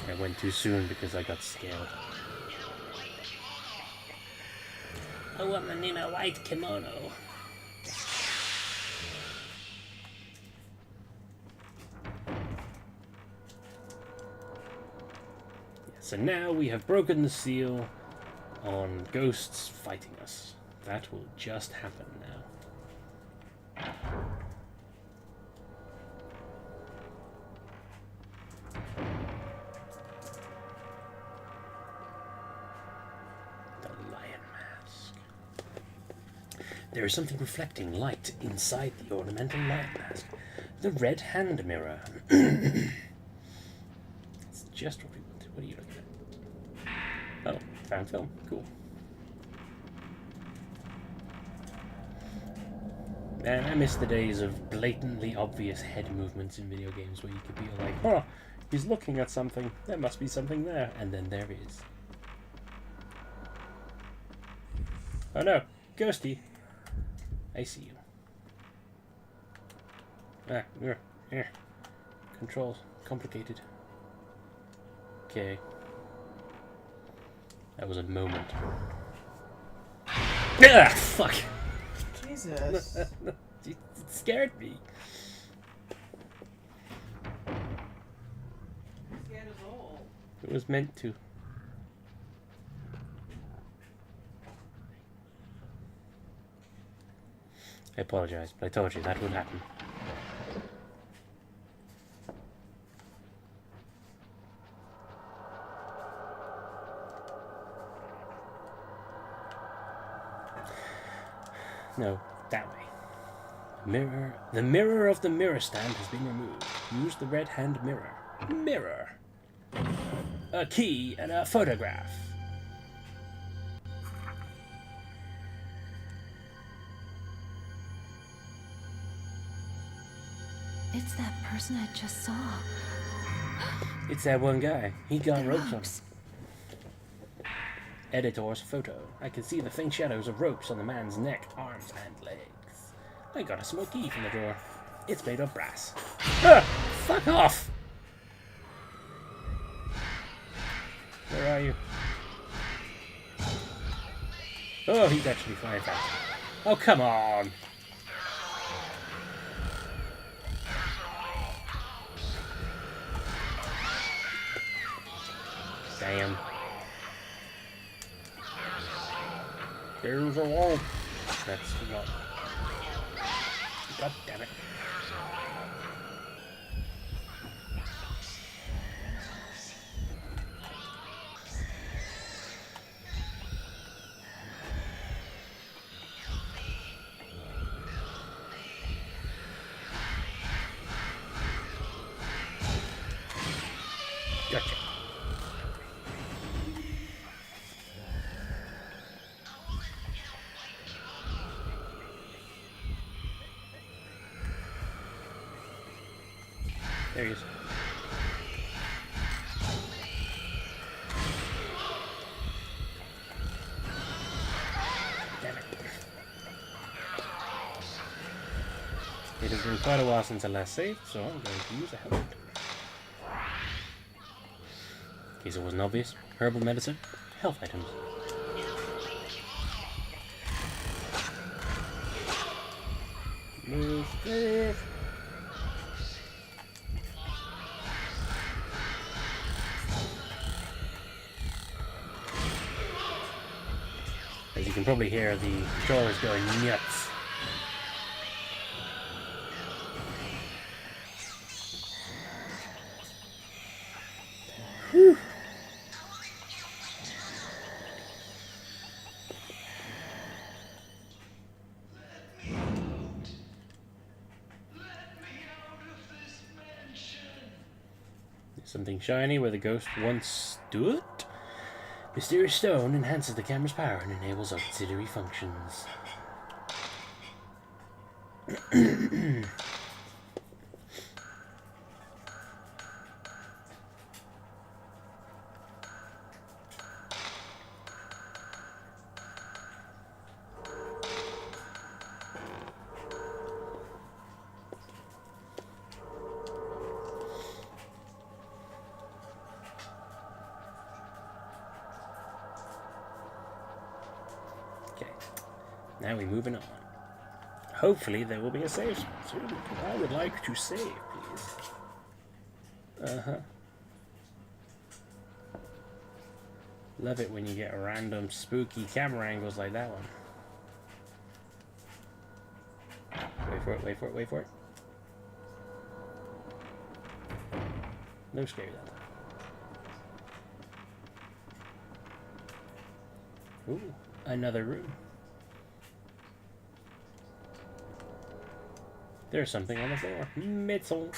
I went too soon because I got scared. A woman in a white kimono. So now we have broken the seal on ghosts fighting us. That will just happen now. The lion mask. There is something reflecting light inside the ornamental lion mask. The red hand mirror. It's just what we wanted. What are you looking at? Oh, found film. Cool. Man, I miss the days of blatantly obvious head movements in video games where you could be like, oh, he's looking at something. There must be something there. And then there is. Oh no, Ghosty. I see you. Ah, controls. Complicated. Okay. That was a moment. Ah, fuck! Jesus. It scared me. Scared us all. It was meant to. I apologize, but I told you that would happen. No, that way. Mirror. The mirror of the mirror stand has been removed. Use the red hand mirror. Mirror. A key and a photograph. It's that person I just saw. It's that one guy. He got The ropes on him. ropes. Editor's photo. I can see the faint shadows of ropes on the man's neck, arms, and legs. I got a small key from the drawer. It's made of brass. Ah! Fuck off! Where are you? Oh, he's actually flying fast. Oh, come on! Damn. There's a wall. That's not. God damn it. Gotcha. There he is. Damn it. It has been quite a while since I last saved, so I'm going to use a health item. In case it wasn't obvious, herbal medicine, health items. Move. As you can probably hear, the controller's going nuts. Whew. There's something shiny where the ghost once stood. Mysterious stone enhances the camera's power and enables auxiliary functions. Okay, now we're moving on. Hopefully there will be a save soon. I would like to save, please. Uh-huh. Love it when you get random spooky camera angles like that one. Wait for it, wait for it, wait for it. No scary that time. Ooh, another room. There's something on the floor. Mitzel.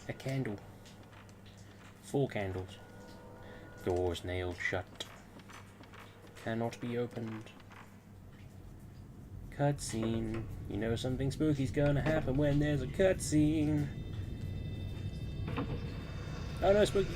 A candle. 4 candles. Doors nailed shut. Cannot be opened. Cutscene. You know something spooky's gonna happen when there's a cutscene. Oh no, spooky.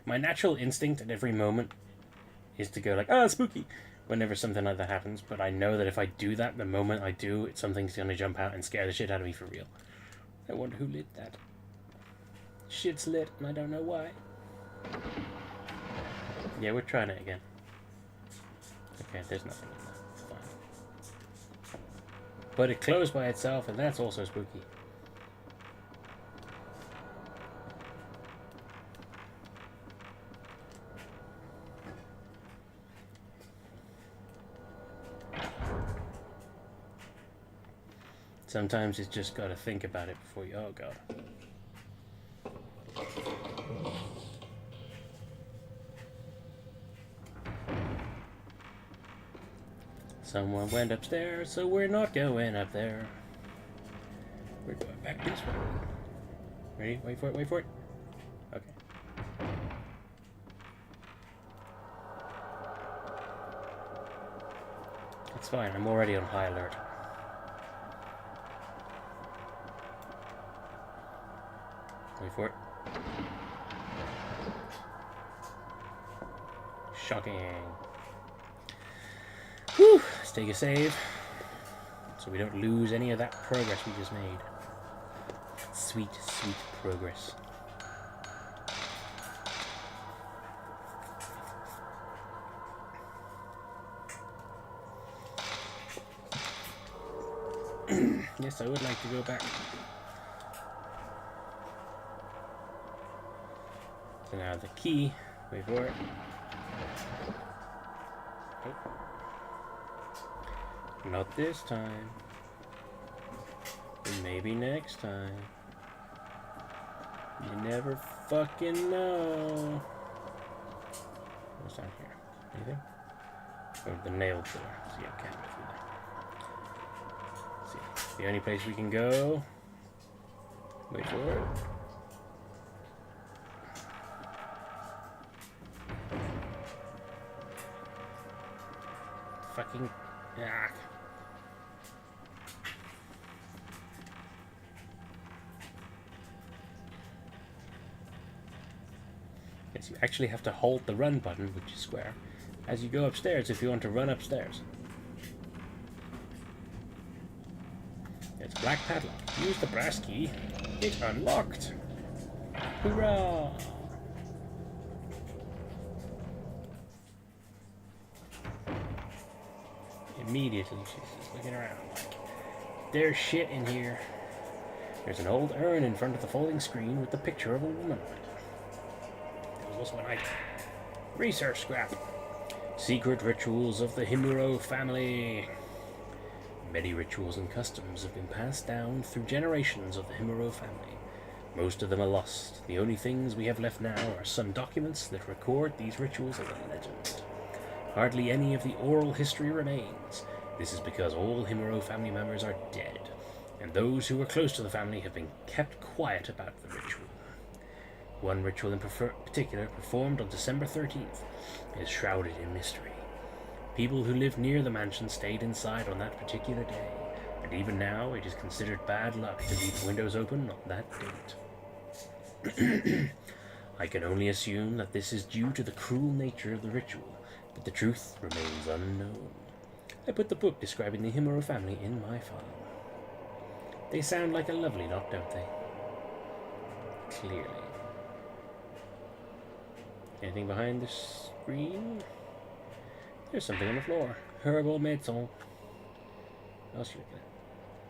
My natural instinct at every moment is to go like, ah, spooky, whenever something like that happens, but I know that if I do that, the moment I do, something's gonna jump out and scare the shit out of me for real. I wonder who lit that. Shit's lit, and I don't know why. Yeah, we're trying it again. Okay, there's nothing in there. It's fine. But it closed by itself, and that's also spooky. Sometimes it's just gotta think about it before you. Oh god. Someone went upstairs, so we're not going up there. We're going back this way. Ready? Wait for it, wait for it. Okay. It's fine, I'm already on high alert. Wait for it. Shocking. Whew! Let's take a save. So we don't lose any of that progress we just made. Sweet, sweet progress. Yes, I would like to go back. So now the key, wait for it. Oh. Not this time. But maybe next time. You never fucking know. What's down here? Anything? Oh, the nailed door. See, I can't go through there. See, the only place we can go. Wait for it. Fucking. Ah. Yes, you actually have to hold the run button, which is square, as you go upstairs if you want to run upstairs. It's black padlock. Use the brass key. It unlocked. Hurrah! Immediately, she's just looking around like, there's shit in here. There's an old urn in front of the folding screen with the picture of a woman on it. There was also an item. Research scrap. Secret rituals of the Himuro family. Many rituals and customs have been passed down through generations of the Himuro family. Most of them are lost. The only things we have left now are some documents that record these rituals as a legend. Hardly any of the oral history remains. This is because all Himuro family members are dead, and those who were close to the family have been kept quiet about the ritual. One ritual in particular, performed on December 13th, is shrouded in mystery. People who lived near the mansion stayed inside on that particular day, and even now it is considered bad luck to leave windows open on that date. I can only assume that this is due to the cruel nature of the ritual, but the truth remains unknown. I put the book describing the Himuro family in my file. They sound like a lovely lot, don't they? Clearly. Anything behind the screen? There's something on the floor. Herbal medicine. What else are you looking at?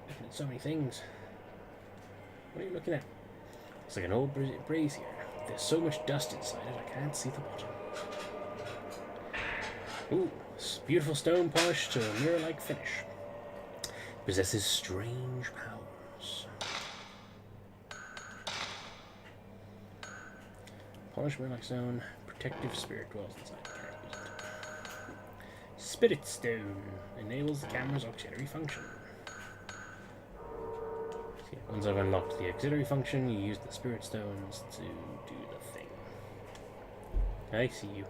Looking at so many things. What are you looking at? It's like an old brazier. There's so much dust inside it, I can't see the bottom. Ooh, beautiful stone polish to a mirror-like finish. Possesses strange powers. Polished mirror-like stone. Protective spirit dwells inside. Can't use it. Spirit stone enables the camera's auxiliary function. So yeah, once I've unlocked the auxiliary function, you use the spirit stones to do the thing. I see you.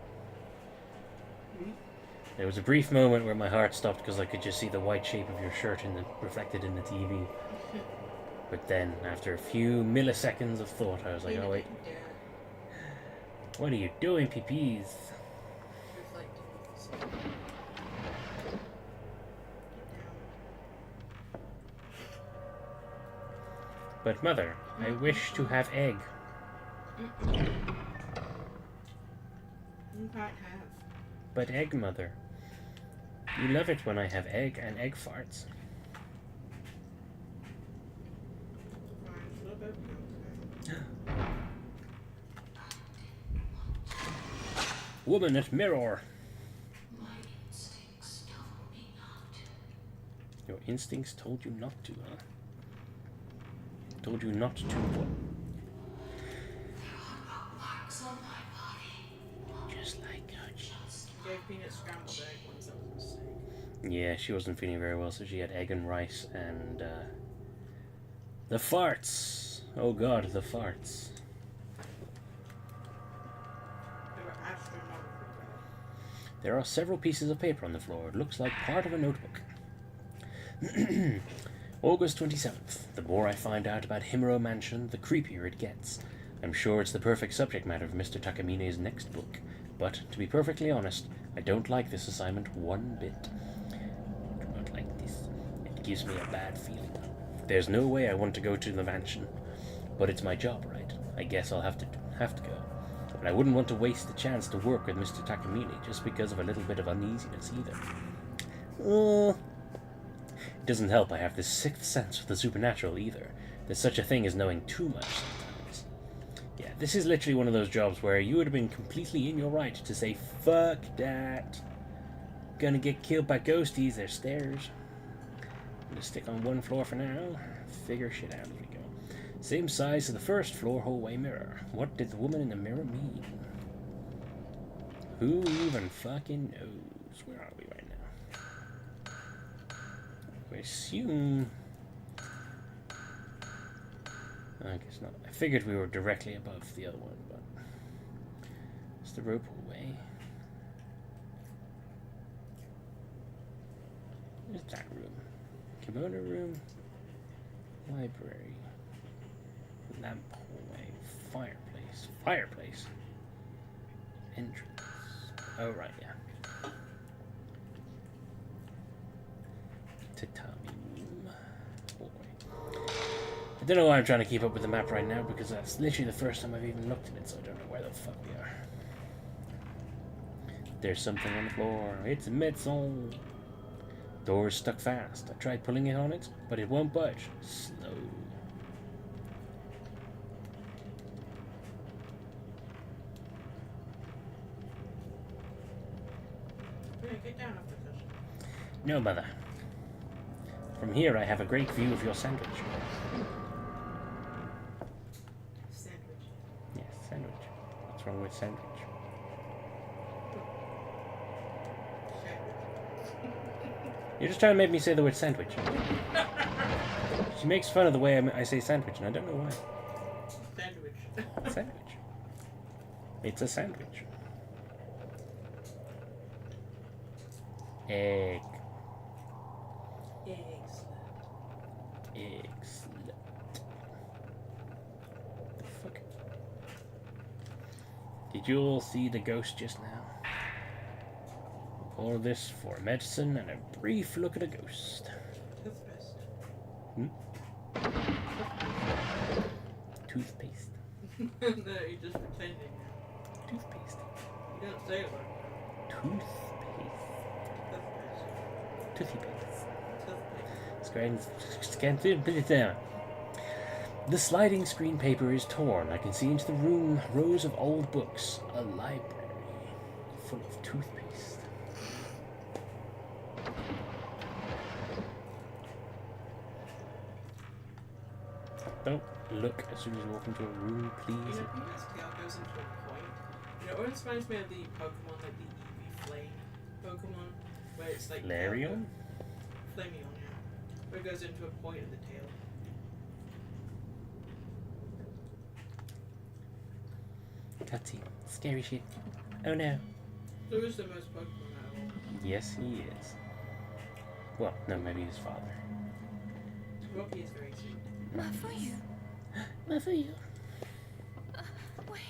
There was a brief moment where my heart stopped because I could just see the white shape of your shirt reflected in the TV. But then, after a few milliseconds of thought, I was like, oh wait, Yeah. what are you doing, PPs? Reflecting. But mother, I wish to have egg. You can't have. But egg, mother. You love it when I have egg and egg farts. Fine, what about milk? Woman at mirror. My instincts told me not. Your instincts told you not to, huh? Told you not to what? There are marks on my body. Just like Coach. Gave Peanut scrambled egg once, that was a mistake. Yeah, she wasn't feeling very well, so she had egg and rice and, the farts. Oh god, the farts. They were astronomically bad. There are several pieces of paper on the floor. It looks like part of a notebook. August 27th. The more I find out about Himuro Mansion, the creepier it gets. I'm sure it's the perfect subject matter for Mr. Takamine's next book. But, to be perfectly honest, I don't like this assignment one bit. I do not like this. It gives me a bad feeling. There's no way I want to go to the mansion. But it's my job, right? I guess I'll have to go. But I wouldn't want to waste the chance to work with Mr. Takamine just because of a little bit of uneasiness either. It doesn't help I have this sixth sense for the supernatural either. There's such a thing as knowing too much sometimes. Yeah, this is literally one of those jobs where you would have been completely in your right to say, fuck that. Gonna get killed by ghosties, there's stairs. I'm gonna stick on one floor for now. Figure shit out as we go. Same size as the first floor hallway mirror. What did the woman in the mirror mean? Who even fucking knows? Where are we right now? I assume... I guess not. I figured we were directly above the other one, but... It's the rope hallway. Where's that room? Kimono room? Library. Lamp hallway. Fireplace. Fireplace. Entrance. Oh, right, yeah. Tatami room. Hallway. I don't know why I'm trying to keep up with the map right now, because that's literally the first time I've even looked at it, so I don't know where the fuck we are. There's something on the floor. It's a medicine. Door's stuck fast. I tried pulling it on it, but it won't budge. Slow. Get down off the cushion. No, mother. From here I have a great view of your sandwich. Sandwich. Yes, sandwich. What's wrong with sandwich? You're just trying to make me say the word sandwich. She makes fun of the way I say sandwich, and I don't know why. Sandwich. Sandwich. It's a sandwich. Egg. Excellent. Excellent. The fuck? Did you all see the ghost just now? All this for medicine and a brief look at a ghost. Toothpaste. Hmm? Toothpaste. No, you're just pretending now. Toothpaste. You don't say it like Toothpaste. that. Toothy paste. Toothpaste. Put it down. The sliding screen paper is torn. I can see into the room rows of old books. A library full of toothpaste. Don't look as soon as you walk into a room, please. You know, previous tale goes into a point. You know, it always reminds me of the Pokemon, like the Eevee Flame Pokemon, where it's like Flareon? Flameon, yeah. Where it goes into a point of the tail. Cutscene. Scary shit. Oh no. So who's the most Pokemon out of all? Yes, he is. Well, no, maybe his father. Rocky is very sweet. Not for you. Not for you. Wait.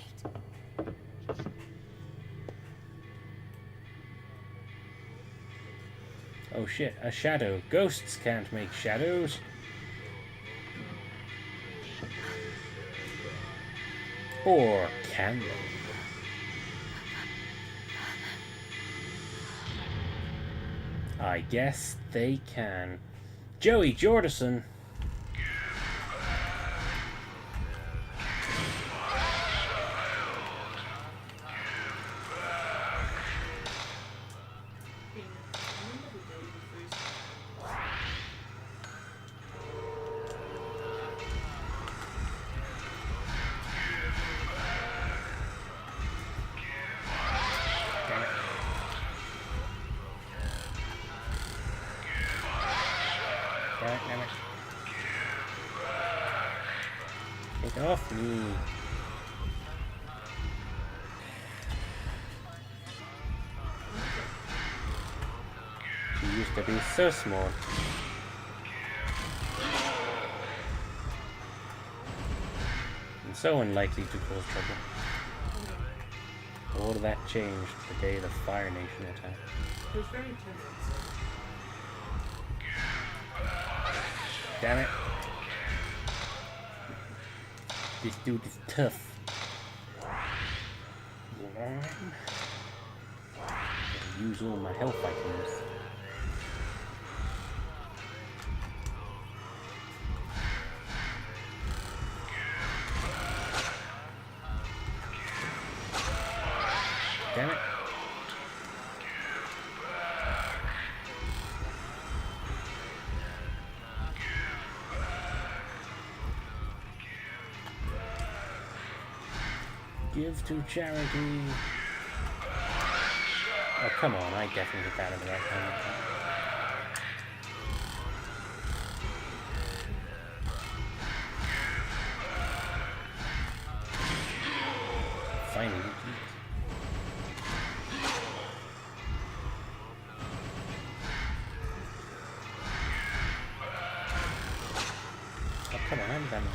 Oh shit, a shadow. Ghosts can't make shadows. Or can they? I guess they can. Joey Jordison. Remember the day we first Damn it. Damn it. Take off me. She used to be so small. And so unlikely to cause trouble. All of that changed the day the Fire Nation attacked. It was very tense. Damn it. This dude is tough. Gotta use all my health items. Damn it. Give to charity. Oh, come on. I definitely hit that at the right time. Finally. Oh, come on. I'm done.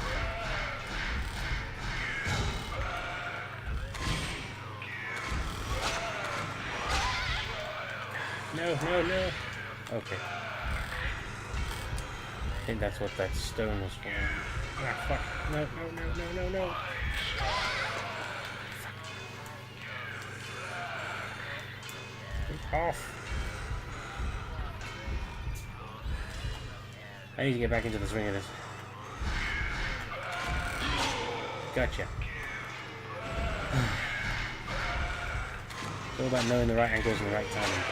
No, no, no. Okay. I think that's what that stone was for. Ah, fuck. No, no, no, no, no, no. Get off. I need to get back into the swing of this. Gotcha. It's all about knowing the right angles and the right timing.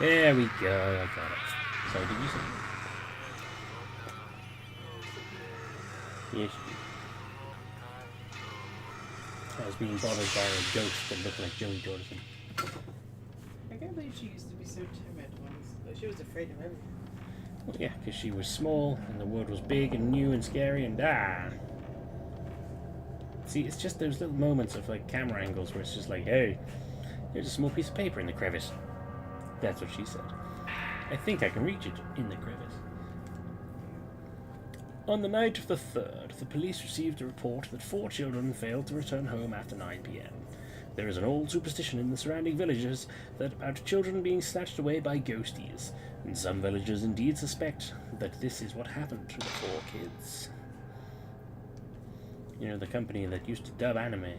There we go, I got it. So, did you see? Yes. I was being bothered by a ghost that looked like Joey Jordison. I can't believe she used to be so timid once. Like, she was afraid of everything. Well, yeah, because she was small, and the world was big and new and scary, and See, it's just those little moments of, like, camera angles where it's just like, hey, there's a small piece of paper in the crevice. That's what she said. I think I can reach it in the crevice. On the night of the 3rd, the police received a report that 4 children failed to return home after 9 p.m. There is an old superstition in the surrounding villages about children being snatched away by ghosties, and some villagers indeed suspect that this is what happened to the 4 kids. You know, the company that used to dub anime.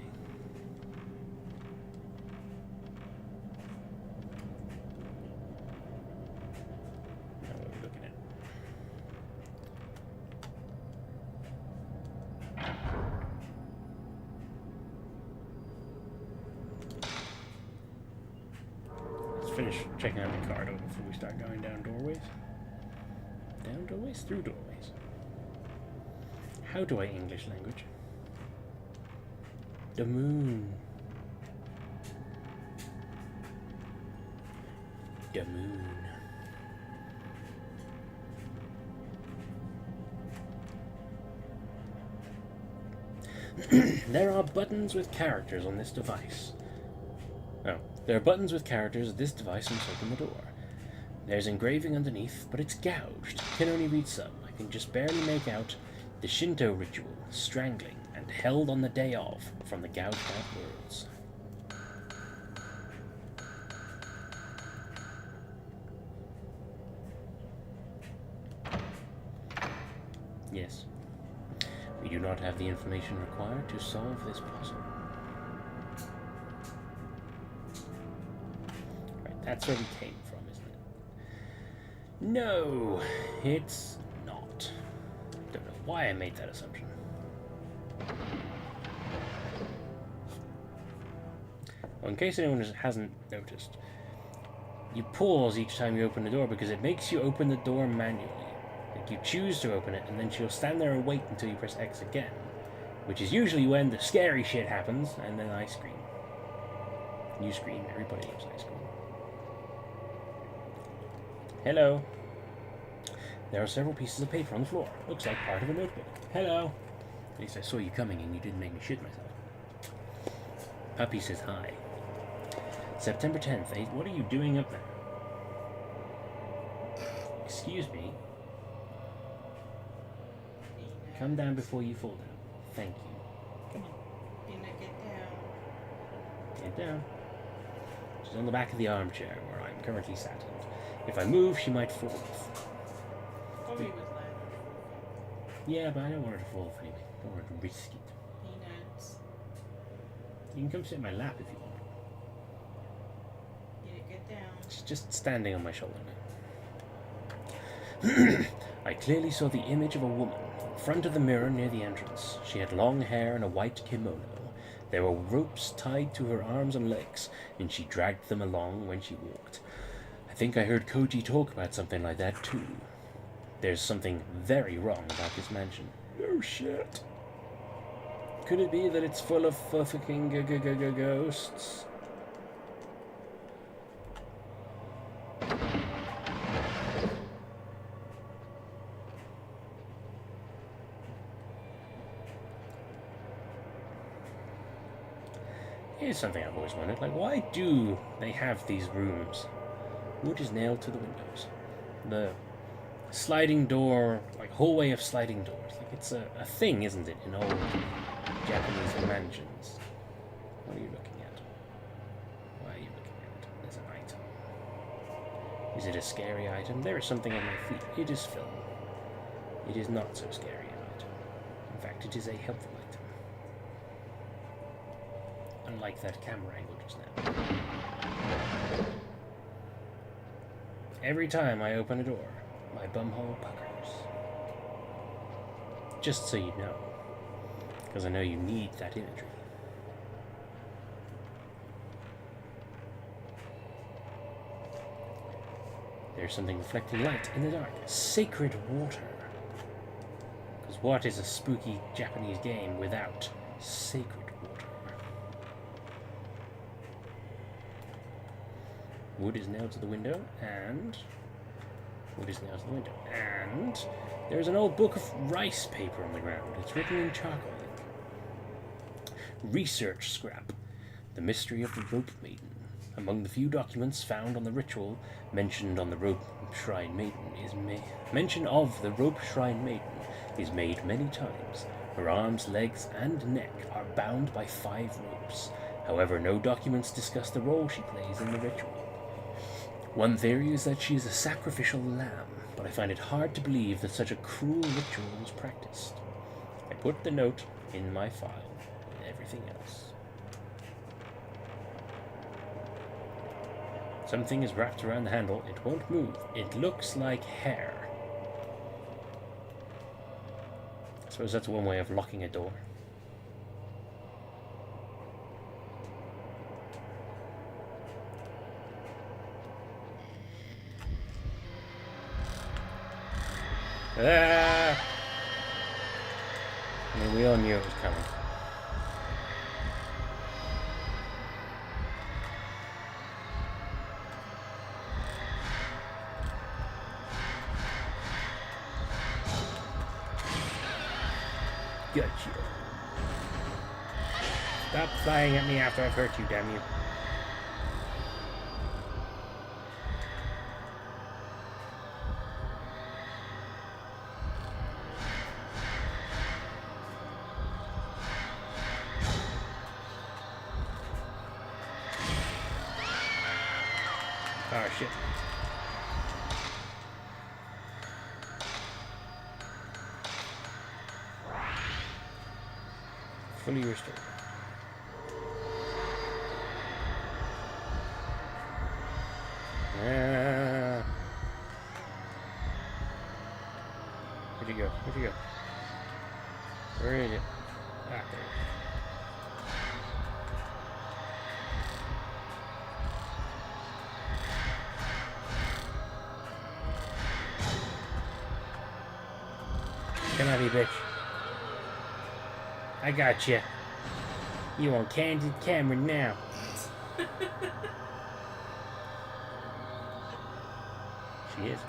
finish checking out the card before we start going down doorways. Down doorways? Through doorways. How do I English language? The moon. The moon. There are buttons with characters on this device. Oh, there are buttons with characters. This device must open the door. There's engraving underneath, but it's gouged. I can only read some. I can just barely make out the Shinto ritual, strangling, and held on the day of, from the gouged out words. Yes. We do not have the information required to solve this puzzle. Right, that's where we came from, isn't it? No, it's not. Don't know why I made that assumption. Well, in case anyone hasn't noticed, you pause each time you open the door because it makes you open the door manually. Like you choose to open it, and then she'll stand there and wait until you press X again, which is usually when the scary shit happens, and then I scream. You scream, everybody loves I scream. Hello. There are several pieces of paper on the floor. Looks like part of a notebook. Hello. At least I saw you coming and you didn't make me shit myself. Puppy says hi. September 10th. What are you doing up there? Excuse me. Come down before you fall down. Thank you. Come on. Dina, get down. Get down. She's on the back of the armchair where I'm currently sat. And if I move, she might fall off. Probably with land. Yeah, but I don't want her to fall off anyway. I don't want her to risk it. Peanuts. You can come sit in my lap if you want. Dina, get down. She's just standing on my shoulder now. I clearly saw the image of a woman in front of the mirror near the entrance. She had long hair and a white kimono. There were ropes tied to her arms and legs, and she dragged them along when she walked. I think I heard Koji talk about something like that too. There's something very wrong about this mansion. Oh shit. Could it be that it's full of fucking ghosts? Here's something I've always wondered, like, why do they have these rooms? Wood is nailed to the windows. The sliding door, like, hallway of sliding doors. Like, it's a thing, isn't it, in old Japanese mansions? What are you looking at? Why are you looking at it? There's an item. Is it a scary item? There is something at my feet. It is film. It is not so scary an item. In fact, it is a helpful item. Unlike that camera angle just now. Every time I open a door, my bumhole puckers. Just so you know. Because I know you need that imagery. There's something reflecting light in the dark. Sacred water. Because what is a spooky Japanese game without sacred water? Wood is nailed to the window, and wood is nailed to the window, and there's an old book of rice paper on the ground. It's written in charcoal ink. Research scrap. The mystery of the Rope Maiden. Among the few documents found on the ritual, mentioned on the Rope Shrine Maiden is mention of the Rope Shrine Maiden is made many times. Her arms, legs, and neck are bound by 5 ropes. However, no documents discuss the role she plays in the ritual. One theory is that she is a sacrificial lamb, but I find it hard to believe that such a cruel ritual was practiced. I put the note in my file, and everything else. Something is wrapped around the handle. It won't move. It looks like hair. I suppose that's one way of locking a door. Ah! I mean, we all knew it was coming. Gotcha. Stop flying at me after I've hurt you, damn you. Oh shit. Fully restored. Ah. Where'd you go? Where'd you go? Where is it? Ah, there it is. Come at me, bitch. I got you. You on candid camera now. She is.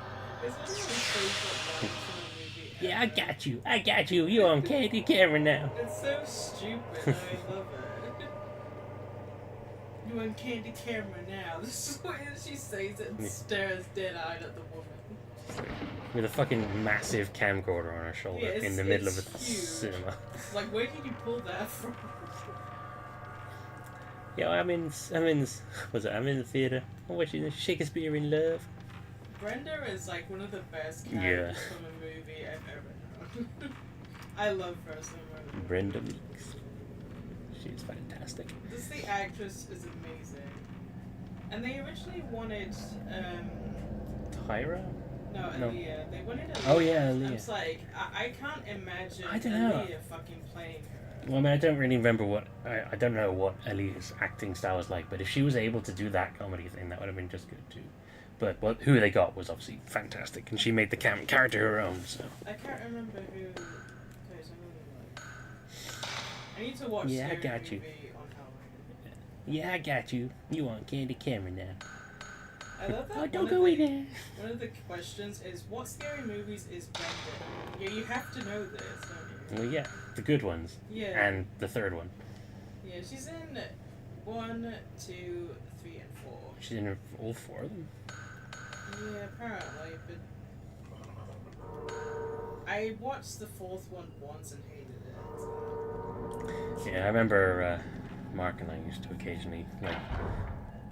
It's one of my favorite lines in a movie. Yeah, I ever. got you. I got you. You on candid camera now. It's so stupid. I love it. You on candy camera now. This is what she says it and Yeah. stares dead-eyed at the woman. With a fucking massive camcorder on her shoulder Yeah, in the middle of a it's huge. cinema. It's like, where did you pull that from? Yeah, I'm in the theater. I'm watching Shakespeare in Love. Brenda is like one of the best Yeah. characters from a movie I've ever known. I love her so much. Brenda Meeks. She's fantastic. Just the actress is amazing. And they originally wanted, Tyra? no, No. Aaliyah. They wanted Aaliyah. Oh, yeah, I Aaliyah. was like, I can't imagine I don't know. Aaliyah fucking playing her. Well, I mean, I don't really remember I don't know what Aaliyah's acting style was like, but if she was able to do that comedy thing, that would have been just good too. But who they got was obviously fantastic, and she made the character her own. So I can't remember who. Okay, so I'm gonna, like, I need to watch. Yeah, I Scary got you. Movie on Halloween. yeah, I got you. You on candy camera now? I love that. Oh, one don't of go the- in there. One of the questions is, what scary movies is Brenda? Yeah, you have to know this, don't you? Well, yeah, the good ones, Yeah. and the third one. Yeah, she's in 1, 2, 3, and 4. She's in all four of them. Yeah, apparently, but I watched the fourth one once and hated it. So. Yeah, I remember Mark and I used to occasionally, like,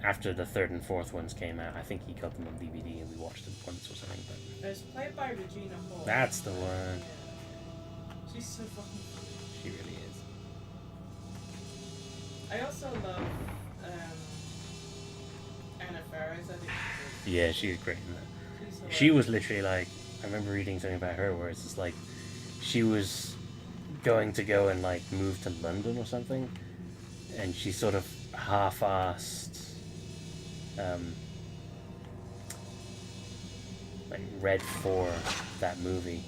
after the third and fourth ones came out, I think he got them on DVD and we watched them once or something. But It was played by Regina Hall. that's the one. Yeah. She's so fucking funny. She really is. I also love Anna Faris. I think she's Yeah, she's great in that. good. She was literally like, I remember reading something about her where it's just like, she was going to go and like move to London or something, and she sort of half-assed, like read for that movie,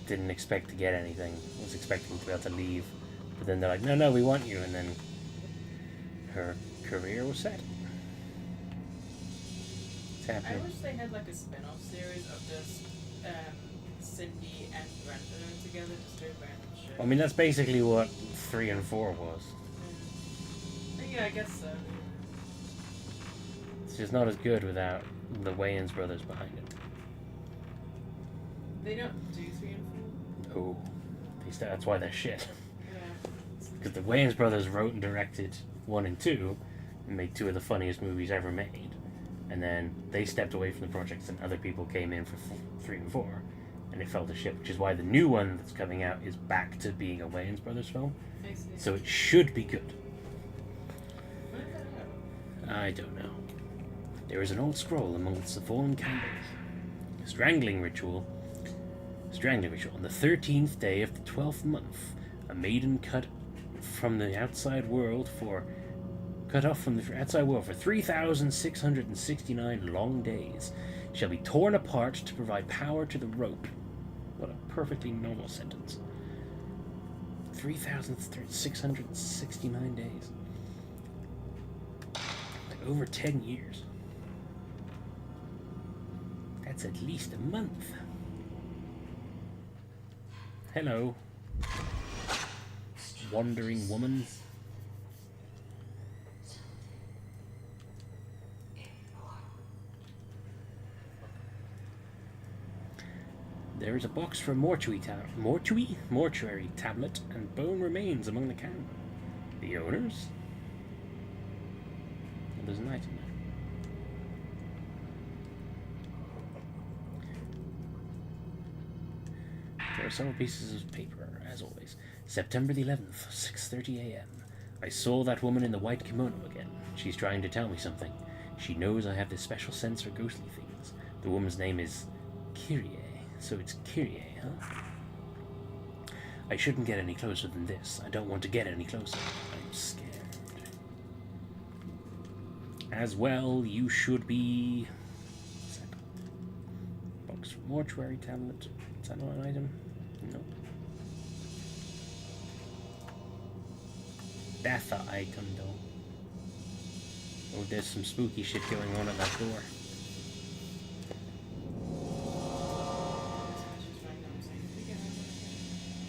didn't expect to get anything, was expecting to be able to leave, but then they're like, no, we want you, and then her career was set. It's I happening. wish they had like a spin-off series of just Cindy and Brenda together, just doing random shit. I mean, that's basically what 3 and 4 was. Yeah, I guess so. It's just not as good without the Wayans brothers behind it. They don't do 3 and 4. Oh, that's why they're shit. Yeah. Because the Wayans brothers wrote and directed 1 and 2, and made 2 of the funniest movies ever made. And then they stepped away from the projects, and other people came in for 3 and 4, and it fell to shit. Which is why the new one that's coming out is back to being a Wayans brothers film. I see. So it should be good. When did that happen? I don't know. There is an old scroll amongst the fallen candles. Strangling ritual. On the 13th day of the 12th month, a maiden cut off from the outside world for 3,669 long days shall be torn apart to provide power to the rope. What a perfectly normal sentence. 3,669 days. Like over 10 years. That's at least a month. Hello. Wandering woman. There is a box for mortuary tablet and bone remains among the can. The owners? Well, there's an item there. There are several pieces of paper, as always. September the 11th, 6:30 a.m. I saw that woman in the white kimono again. She's trying to tell me something. She knows I have this special sense for ghostly things. The woman's name is Kyrie. So it's Kyrie, huh? I shouldn't get any closer than this. I don't want to get any closer. I'm scared. As well, you should be... Box for mortuary tablet. Is that not an item? No. That's an item, though. Oh, there's some spooky shit going on at that door.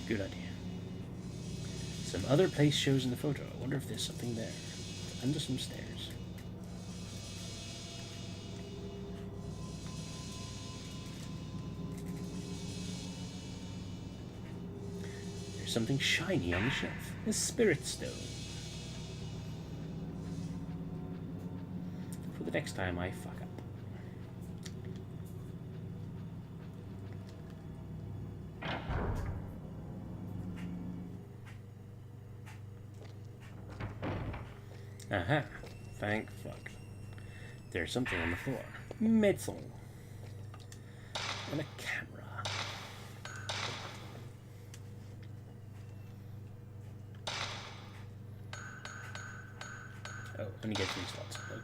Good idea. Some other place shows in the photo. I wonder if there's something there. It's under some stairs. There's something shiny on the shelf. A spirit stone. For the next time I fuck up. Aha, thank fuck. There's something on the floor. Metal. And a camera. Oh, only get 3 slots. Okay.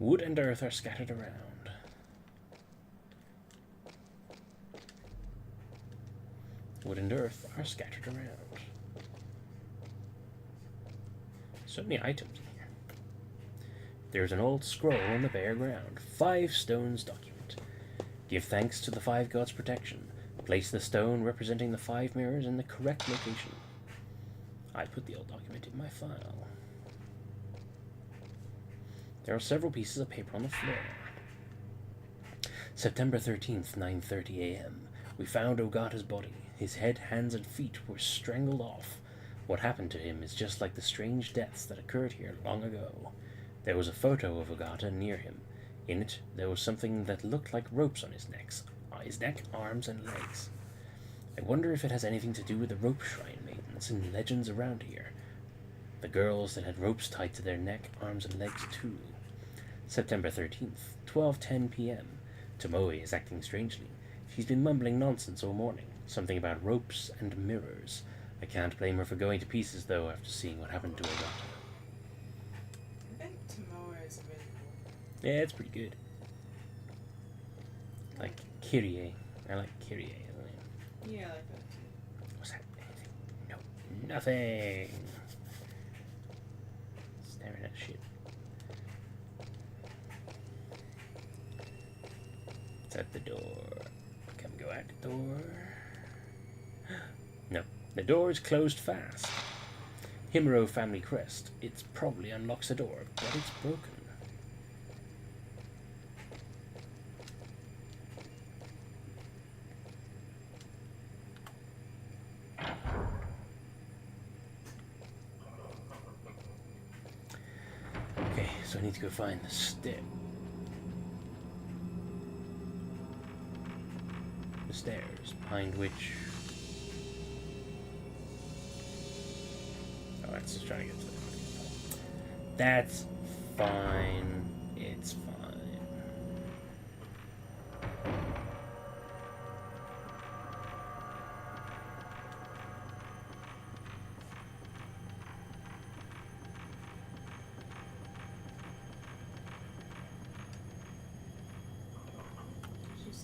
Wood and earth are scattered around. Wood and earth are scattered around. So many items in here. There's an old scroll on the bare ground. 5 stones document. Give thanks to the 5 gods' protection. Place the stone representing the 5 mirrors in the correct location. I put the old document in my file. There are several pieces of paper on the floor. September 13th, 9:30 a.m. We found Ogata's body. His head, hands, and feet were strangled off. What happened to him is just like the strange deaths that occurred here long ago. There was a photo of Ogata near him. In it, there was something that looked like ropes on his neck, arms, and legs. I wonder if it has anything to do with the rope shrine maidens and legends around here. The girls that had ropes tied to their neck, arms, and legs too. September 13th, 12:10 p.m. Tomoe is acting strangely. She's been mumbling nonsense all morning. Something about ropes and mirrors. I can't blame her for going to pieces, though, after seeing what happened to Ogata. I think Tomoe is really cool. Yeah, it's pretty good. Like Kyrie. I like Kyrie as a name. Yeah, I like that too. What's that? Anything? No. Nothing. Staring at shit. It's at the door. Come go out the door. No. The door is closed fast. Himuro family crest. It probably unlocks the door, but it's broken. Okay, so I need to go find the stair. The stairs, behind which... Oh, that's just trying to get to the... That's fine. It's fine.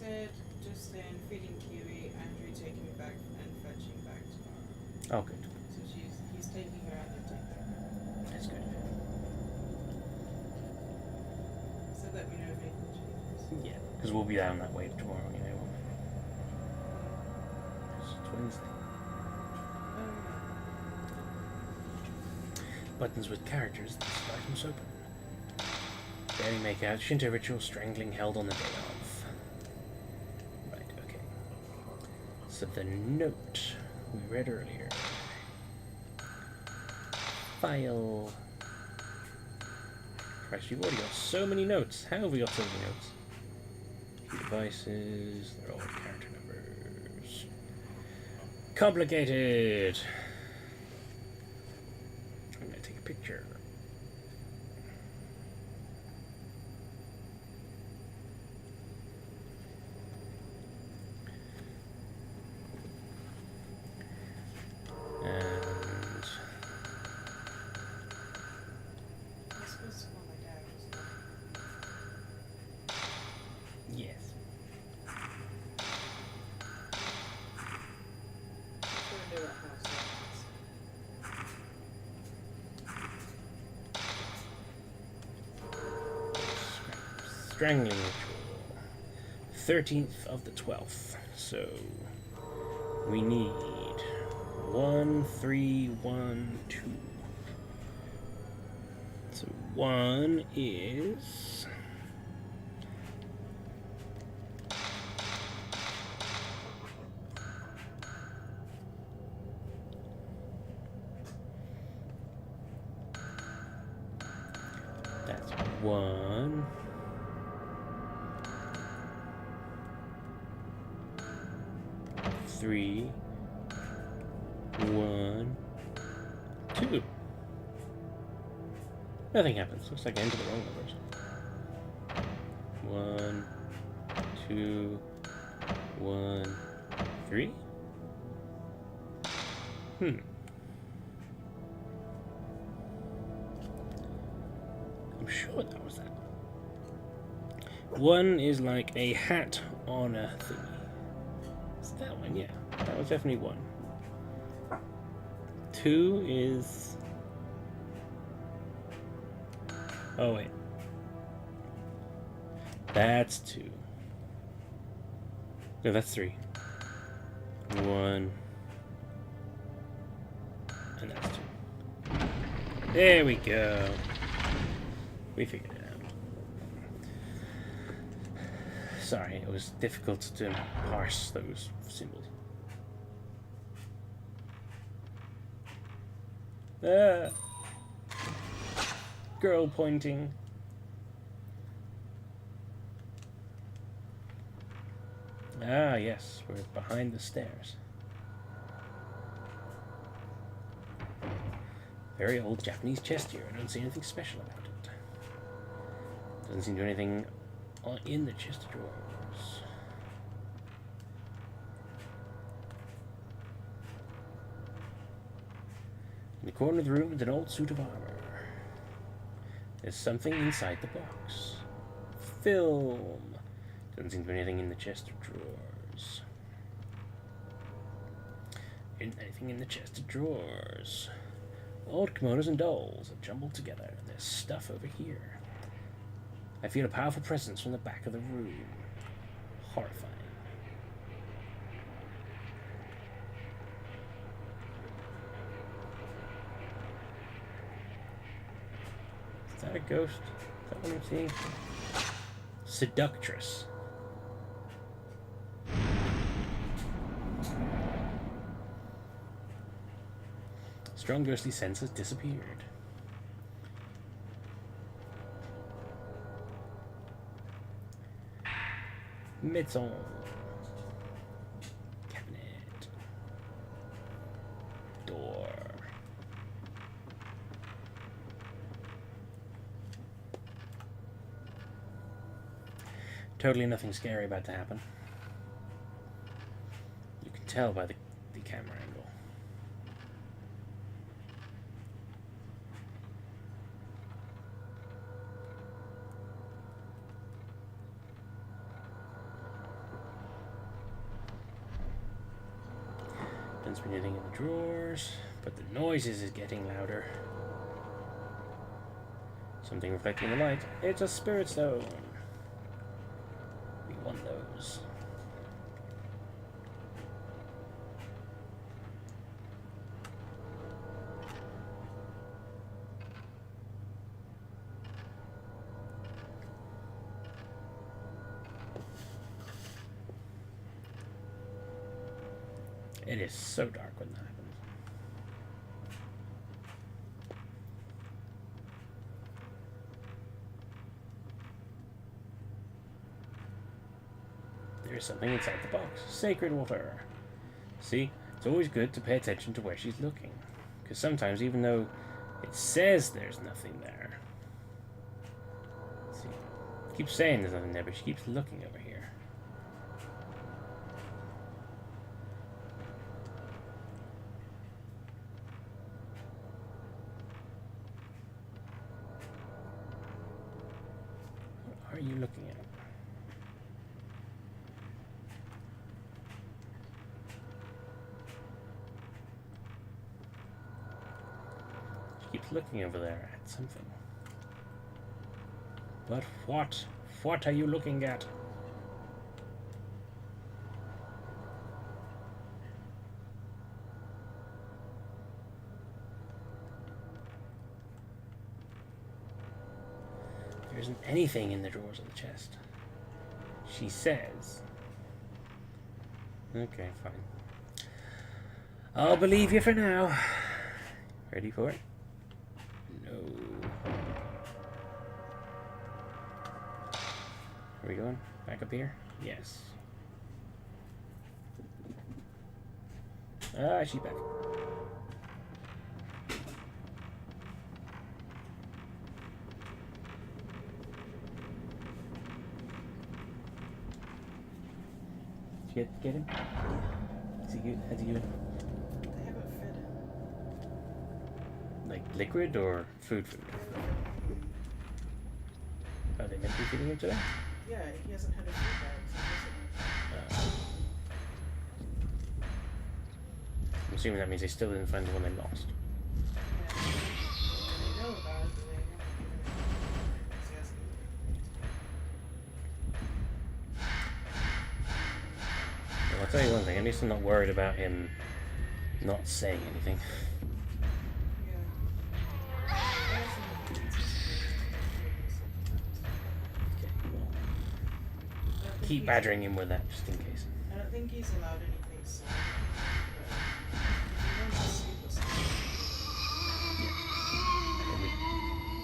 said just then, feeding Kiwi, Andrew taking me back and fetching back tomorrow. Oh, good. So he's taking her and then taking her. That's good. So let me know if anything changes. Yeah, because we'll be down that way tomorrow anyway, won't we? It's Wednesday. Buttons with characters. This item's open. Barely make out. Shinto ritual strangling held on the day of. Right, okay. So the note we read earlier. File. Christ, you've already got so many notes. How have we got so many notes? Few devices. They're all character numbers. Complicated. I'm gonna take a picture. And I'm supposed to call my dad, wasn't I? yes. Just gonna do it house. Strangling ritual. 13th of the 12th. So we need 1, 3, 1, 2. So 1 is that's 1. Three, 1, 2. Nothing happens. Looks like I entered the wrong numbers. 1, 2, 1, 3. I'm sure that was that. 1 is like a hat on a thingy. That one, yeah. That was definitely 1. 2 is... Oh, wait. That's 2. No, that's 3. 1. And that's 2. There we go. We figured it out. Sorry, it was difficult to parse those symbols. Ah! Girl pointing. Ah, yes, we're behind the stairs. Very old Japanese chest here. I don't see anything special about it. Doesn't seem to be anything in the chest of drawers. In the corner of the room is an old suit of armor. There's something inside the box. Film. Doesn't seem to be anything in the chest of drawers. Isn't anything in the chest of drawers. Old kimonos and dolls are jumbled together, and there's stuff over here. I feel a powerful presence from the back of the room. Horrifying. Is that a ghost? Is that what I'm seeing? Seductress. Strong ghostly sense has disappeared. Maison. Cabinet. Door. Totally nothing scary about to happen. You can tell by the camera angle. one's been hitting in the drawers, but the noises is getting louder. Something reflecting the light. It's a spirit stone. We want those. It is so dark when that happens. There's something inside the box. Sacred water. See, it's always good to pay attention to where she's looking. Because sometimes, even though it says there's nothing there, see, it keeps saying there's nothing there, but she keeps looking over here. What are you looking at? She keeps looking over there at something. But what? What are you looking at? There isn't anything in the drawers of the chest. She says. Okay, fine. I'll believe you for now. Ready for it? No. Are we going? Back up here? Yes. She's back. Get him? Is he good? Has he good? They haven't fed him. Like liquid or food? Are they meant to be feeding him today? Yeah, he hasn't had a food bag since yesterday. I'm assuming that means they still didn't find the one they lost. Yeah. They know about it, but they haven't given him enthusiasm. Well, I'll tell you one thing, at least I'm not worried about him not saying anything. Yeah. Okay, well, keep badgering him with that just in case. I don't think he's allowed anything solid. But if he wants to sleep or something,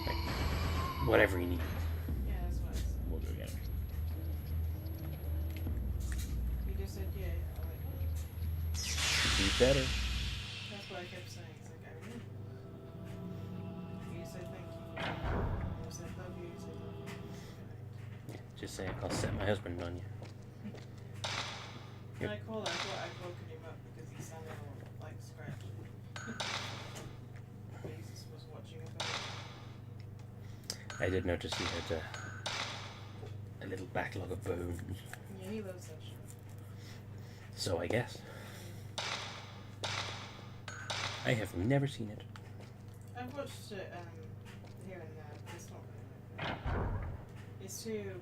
Like, whatever he needs, yeah, that's what I said. we'll do again. He just said, yeah, I like it. Be better. That's what I kept saying. It's like, I really. You said thank you. You said love you. You said love you. Good night. Yeah, just say I'll set my husband on you. When I called, I thought I'd woken him up because he sounded all like scratched. But he just was watching about it. I did notice he had a little backlog of bones. Yeah, he loves that shit. So I guess. I have never seen it. I've watched it here and there. It's not really. It's too.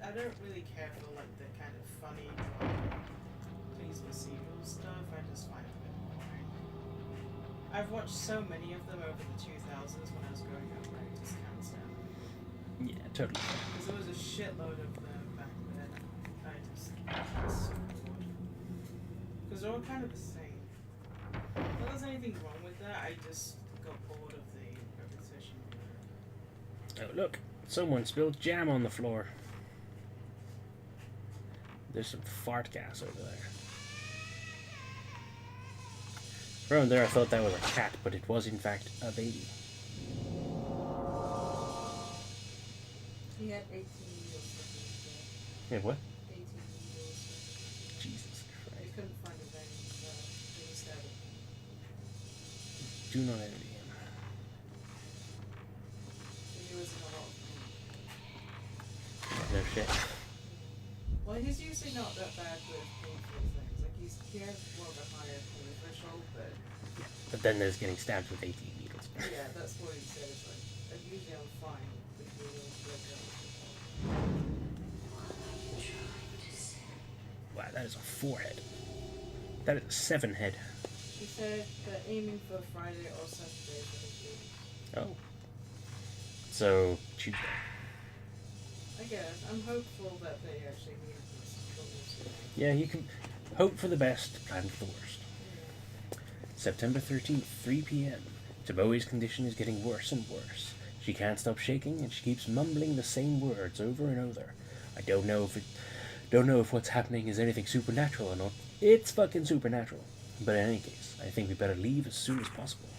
I don't really care for like the kind of funny, drama, please procedural stuff. I just find it a bit boring. I've watched so many of them over the 2000s when I was growing up. I just can't stand them Yeah, totally. because there was a shitload of them back then. I just was so bored because they're all kind of the same. Not there's anything wrong with that. I just got bored of the repetition. Oh, look. Someone spilled jam on the floor. There's some fart gas over there. For a moment there I thought that was a cat, but it was in fact a baby. He had 18 needles. Yeah, what? 18 needles. Jesus He Christ. couldn't find a vein, so he was stabbed. Do not envy him. He was in a lot of pain. No shit. Well, he's usually not that bad with painful things. Like, he has more of a higher pain threshold, But then there's getting stabbed with 18 needles. yeah, that's what he said. It's like, usually I'm fine, but he will break out. What are you trying to say? Wow, that is a 4-head. That is a 7-head. He said they're aiming for Friday or Saturday for his release. Oh. So, Tuesday. I guess. I'm hopeful that they actually mean this. Yeah, you can hope for the best, plan for the worst. September 13th, 3 p.m. Tomoe's condition is getting worse and worse. She can't stop shaking, and she keeps mumbling the same words over and over. I don't know if what's happening is anything supernatural or not. It's fucking supernatural. But in any case, I think we better leave as soon as possible.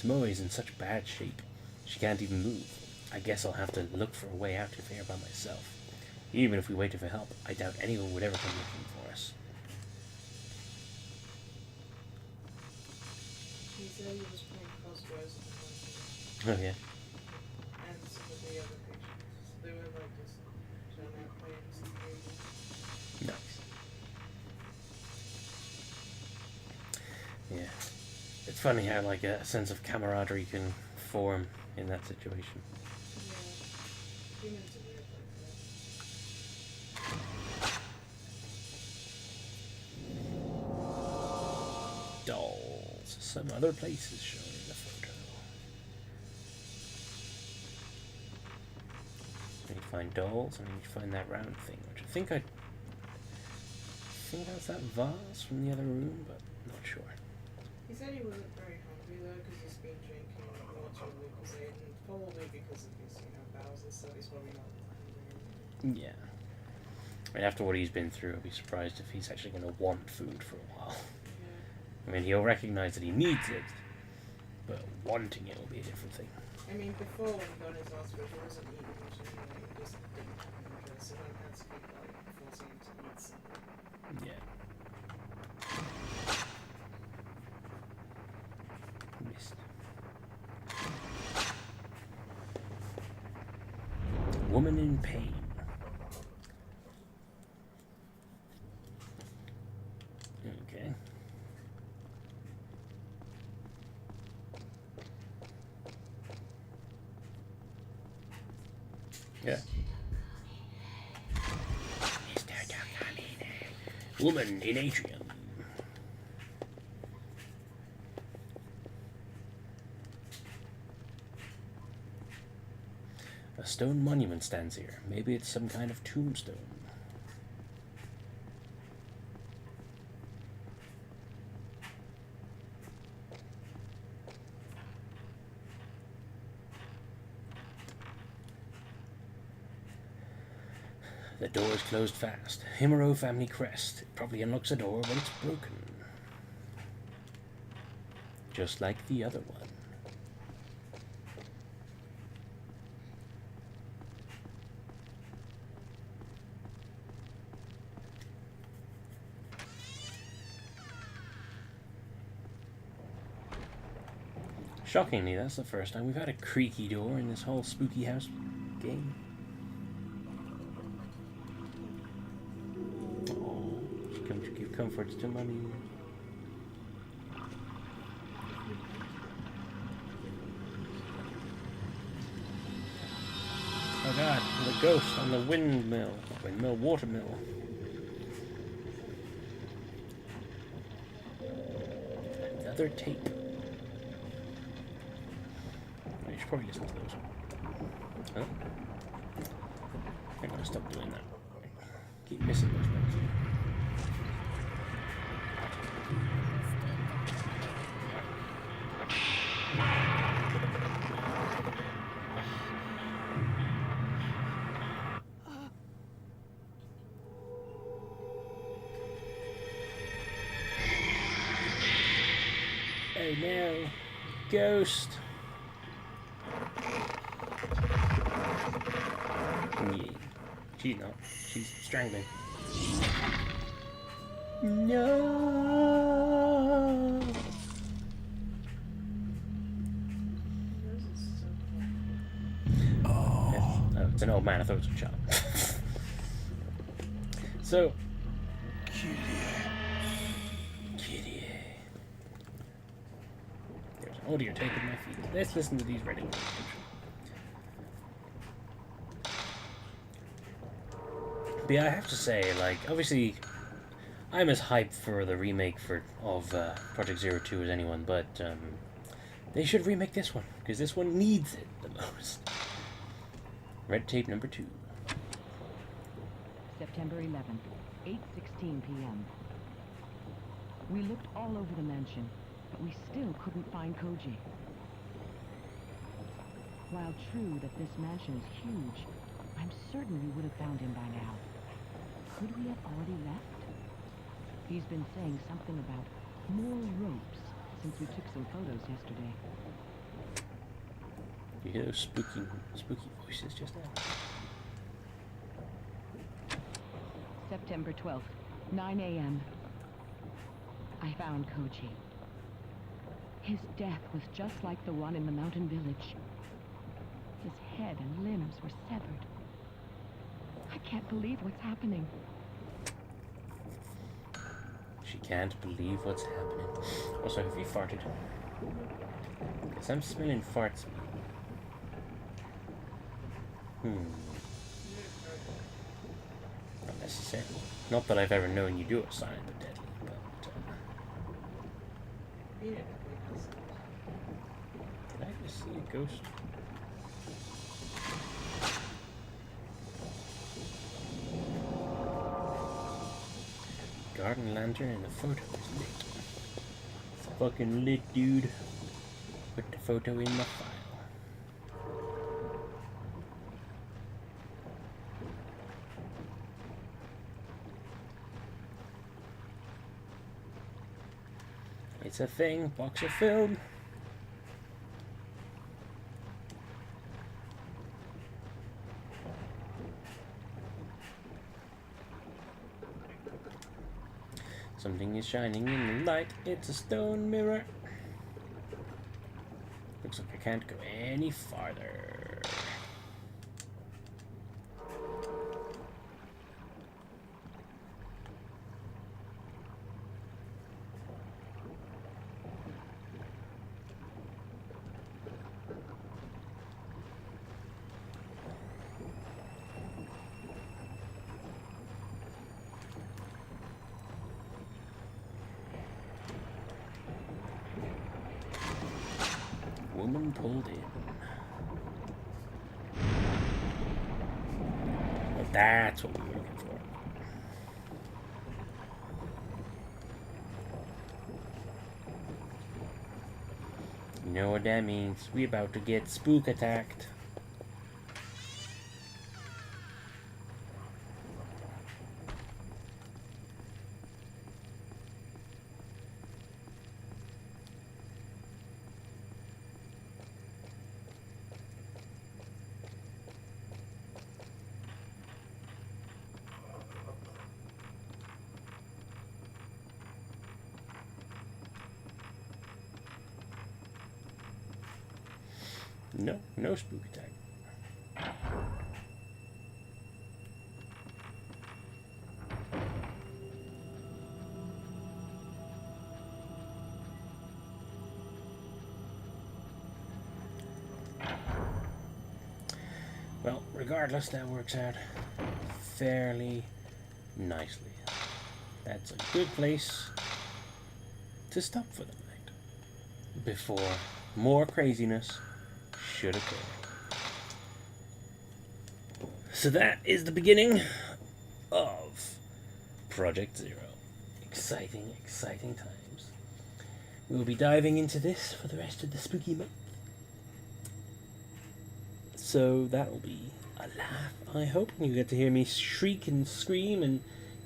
Tomoe's in such bad shape. She can't even move. I guess I'll have to look for a way out of here by myself. Even if we waited for help, I doubt anyone would ever come looking for us. He said he was playing crosswords Oh yeah. and some of the other patients. They were like just trying out playing some games. Nice. Yeah. It's funny how like a sense of camaraderie can form in that situation. Yeah. Humans are weird like that. Dolls. Some other places shown in the photo. I need to find dolls, and I need to find that round thing, which I think that's that vase from the other room, but not sure. He said he wasn't very hungry though because he's been drinking water with Lucozade, and probably because of his, bowels and stuff, he's probably not hungry. Yeah. I mean, after what he's been through, I'd be surprised if he's actually going to want food for a while. Yeah. I mean, he'll recognize that he needs it, but wanting it will be a different thing. I mean, before when he got his hospital, he wasn't eating much anyway. He just didn't have interest, so don't have to keep forcing him to eat something. Yeah. Missed. Woman in pain. Okay. Yeah. Mr. Takamine. Woman in atrium. A stone monument stands here. Maybe it's some kind of tombstone. The door is closed fast. Himuro family crest. It probably unlocks a door, but it's broken. Just like the other one. Shockingly, that's the first time we've had a creaky door in this whole spooky house game. Oh, she comes to give comforts to Mummy. Oh god, the ghost on the watermill. Another tape. I should probably listen to those. Huh? I'm gonna stop doing that. Keep missing those things. Oh no, ghost. Yeah. She's not. She's strangling. No. Oh, it's an old man. I thought it was a child. So. Oh dear, taking my feet. Let's listen to these Reddit comments. But yeah, I have to say, like, obviously, I'm as hyped for the remake of Project Zero 2 as anyone, but they should remake this one, because this one needs it the most. Red tape number 2. September 11th, 8:16 p.m. We looked all over the mansion, but we still couldn't find Koji. While true that this mansion is huge, I'm certain we would have found him by now. Could we have already left? He's been saying something about more ropes since we took some photos yesterday. You hear those spooky voices just now? September 12th, 9 a.m. I found Koji. His death was just like the one in the mountain village. His head and limbs were severed. I can't believe what's happening. She can't believe what's happening. Also, have you farted? Because I'm smelling farts. Not necessarily. Not that I've ever known you do a silent but deadly, but... Yeah. Did I just see a ghost? Garden lantern and the photo is lit. It's fucking lit, dude. Put the photo in the file. It's a thing. Box of film. Something is shining in the light. It's a stone mirror. Looks like I can't go any farther. Woman pulled in. Well, that's what we were looking for. You know what that means? We about to get spook attacked. No, no spook attack. Well, regardless, that works out fairly nicely. That's a good place to stop for the night before more craziness should occur. So that is the beginning of Project Zero. Exciting, exciting times. We'll be diving into this for the rest of the spooky month. So that'll be a laugh, I hope. You get to hear me shriek and scream and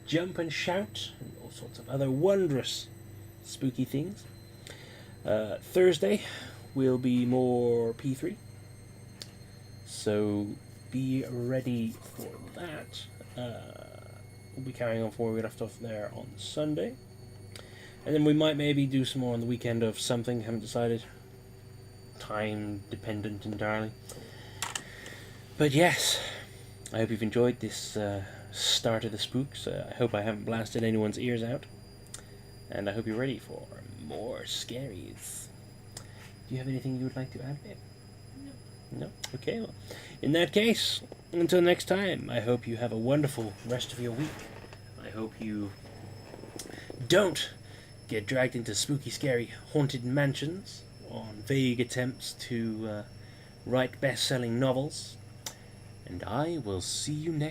jump and shout and all sorts of other wondrous spooky things. Thursday will be more P3. So be ready for that. We'll be carrying on from where we left off there on Sunday. And then we might maybe do some more on the weekend of something, haven't decided. Time dependent entirely. But yes, I hope you've enjoyed this start of the spooks. I hope I haven't blasted anyone's ears out. And I hope you're ready for more scaries. Do you have anything you would like to add, babe? No? Okay, well, in that case, until next time, I hope you have a wonderful rest of your week. I hope you don't get dragged into spooky, scary, haunted mansions on vague attempts to write best-selling novels. And I will see you next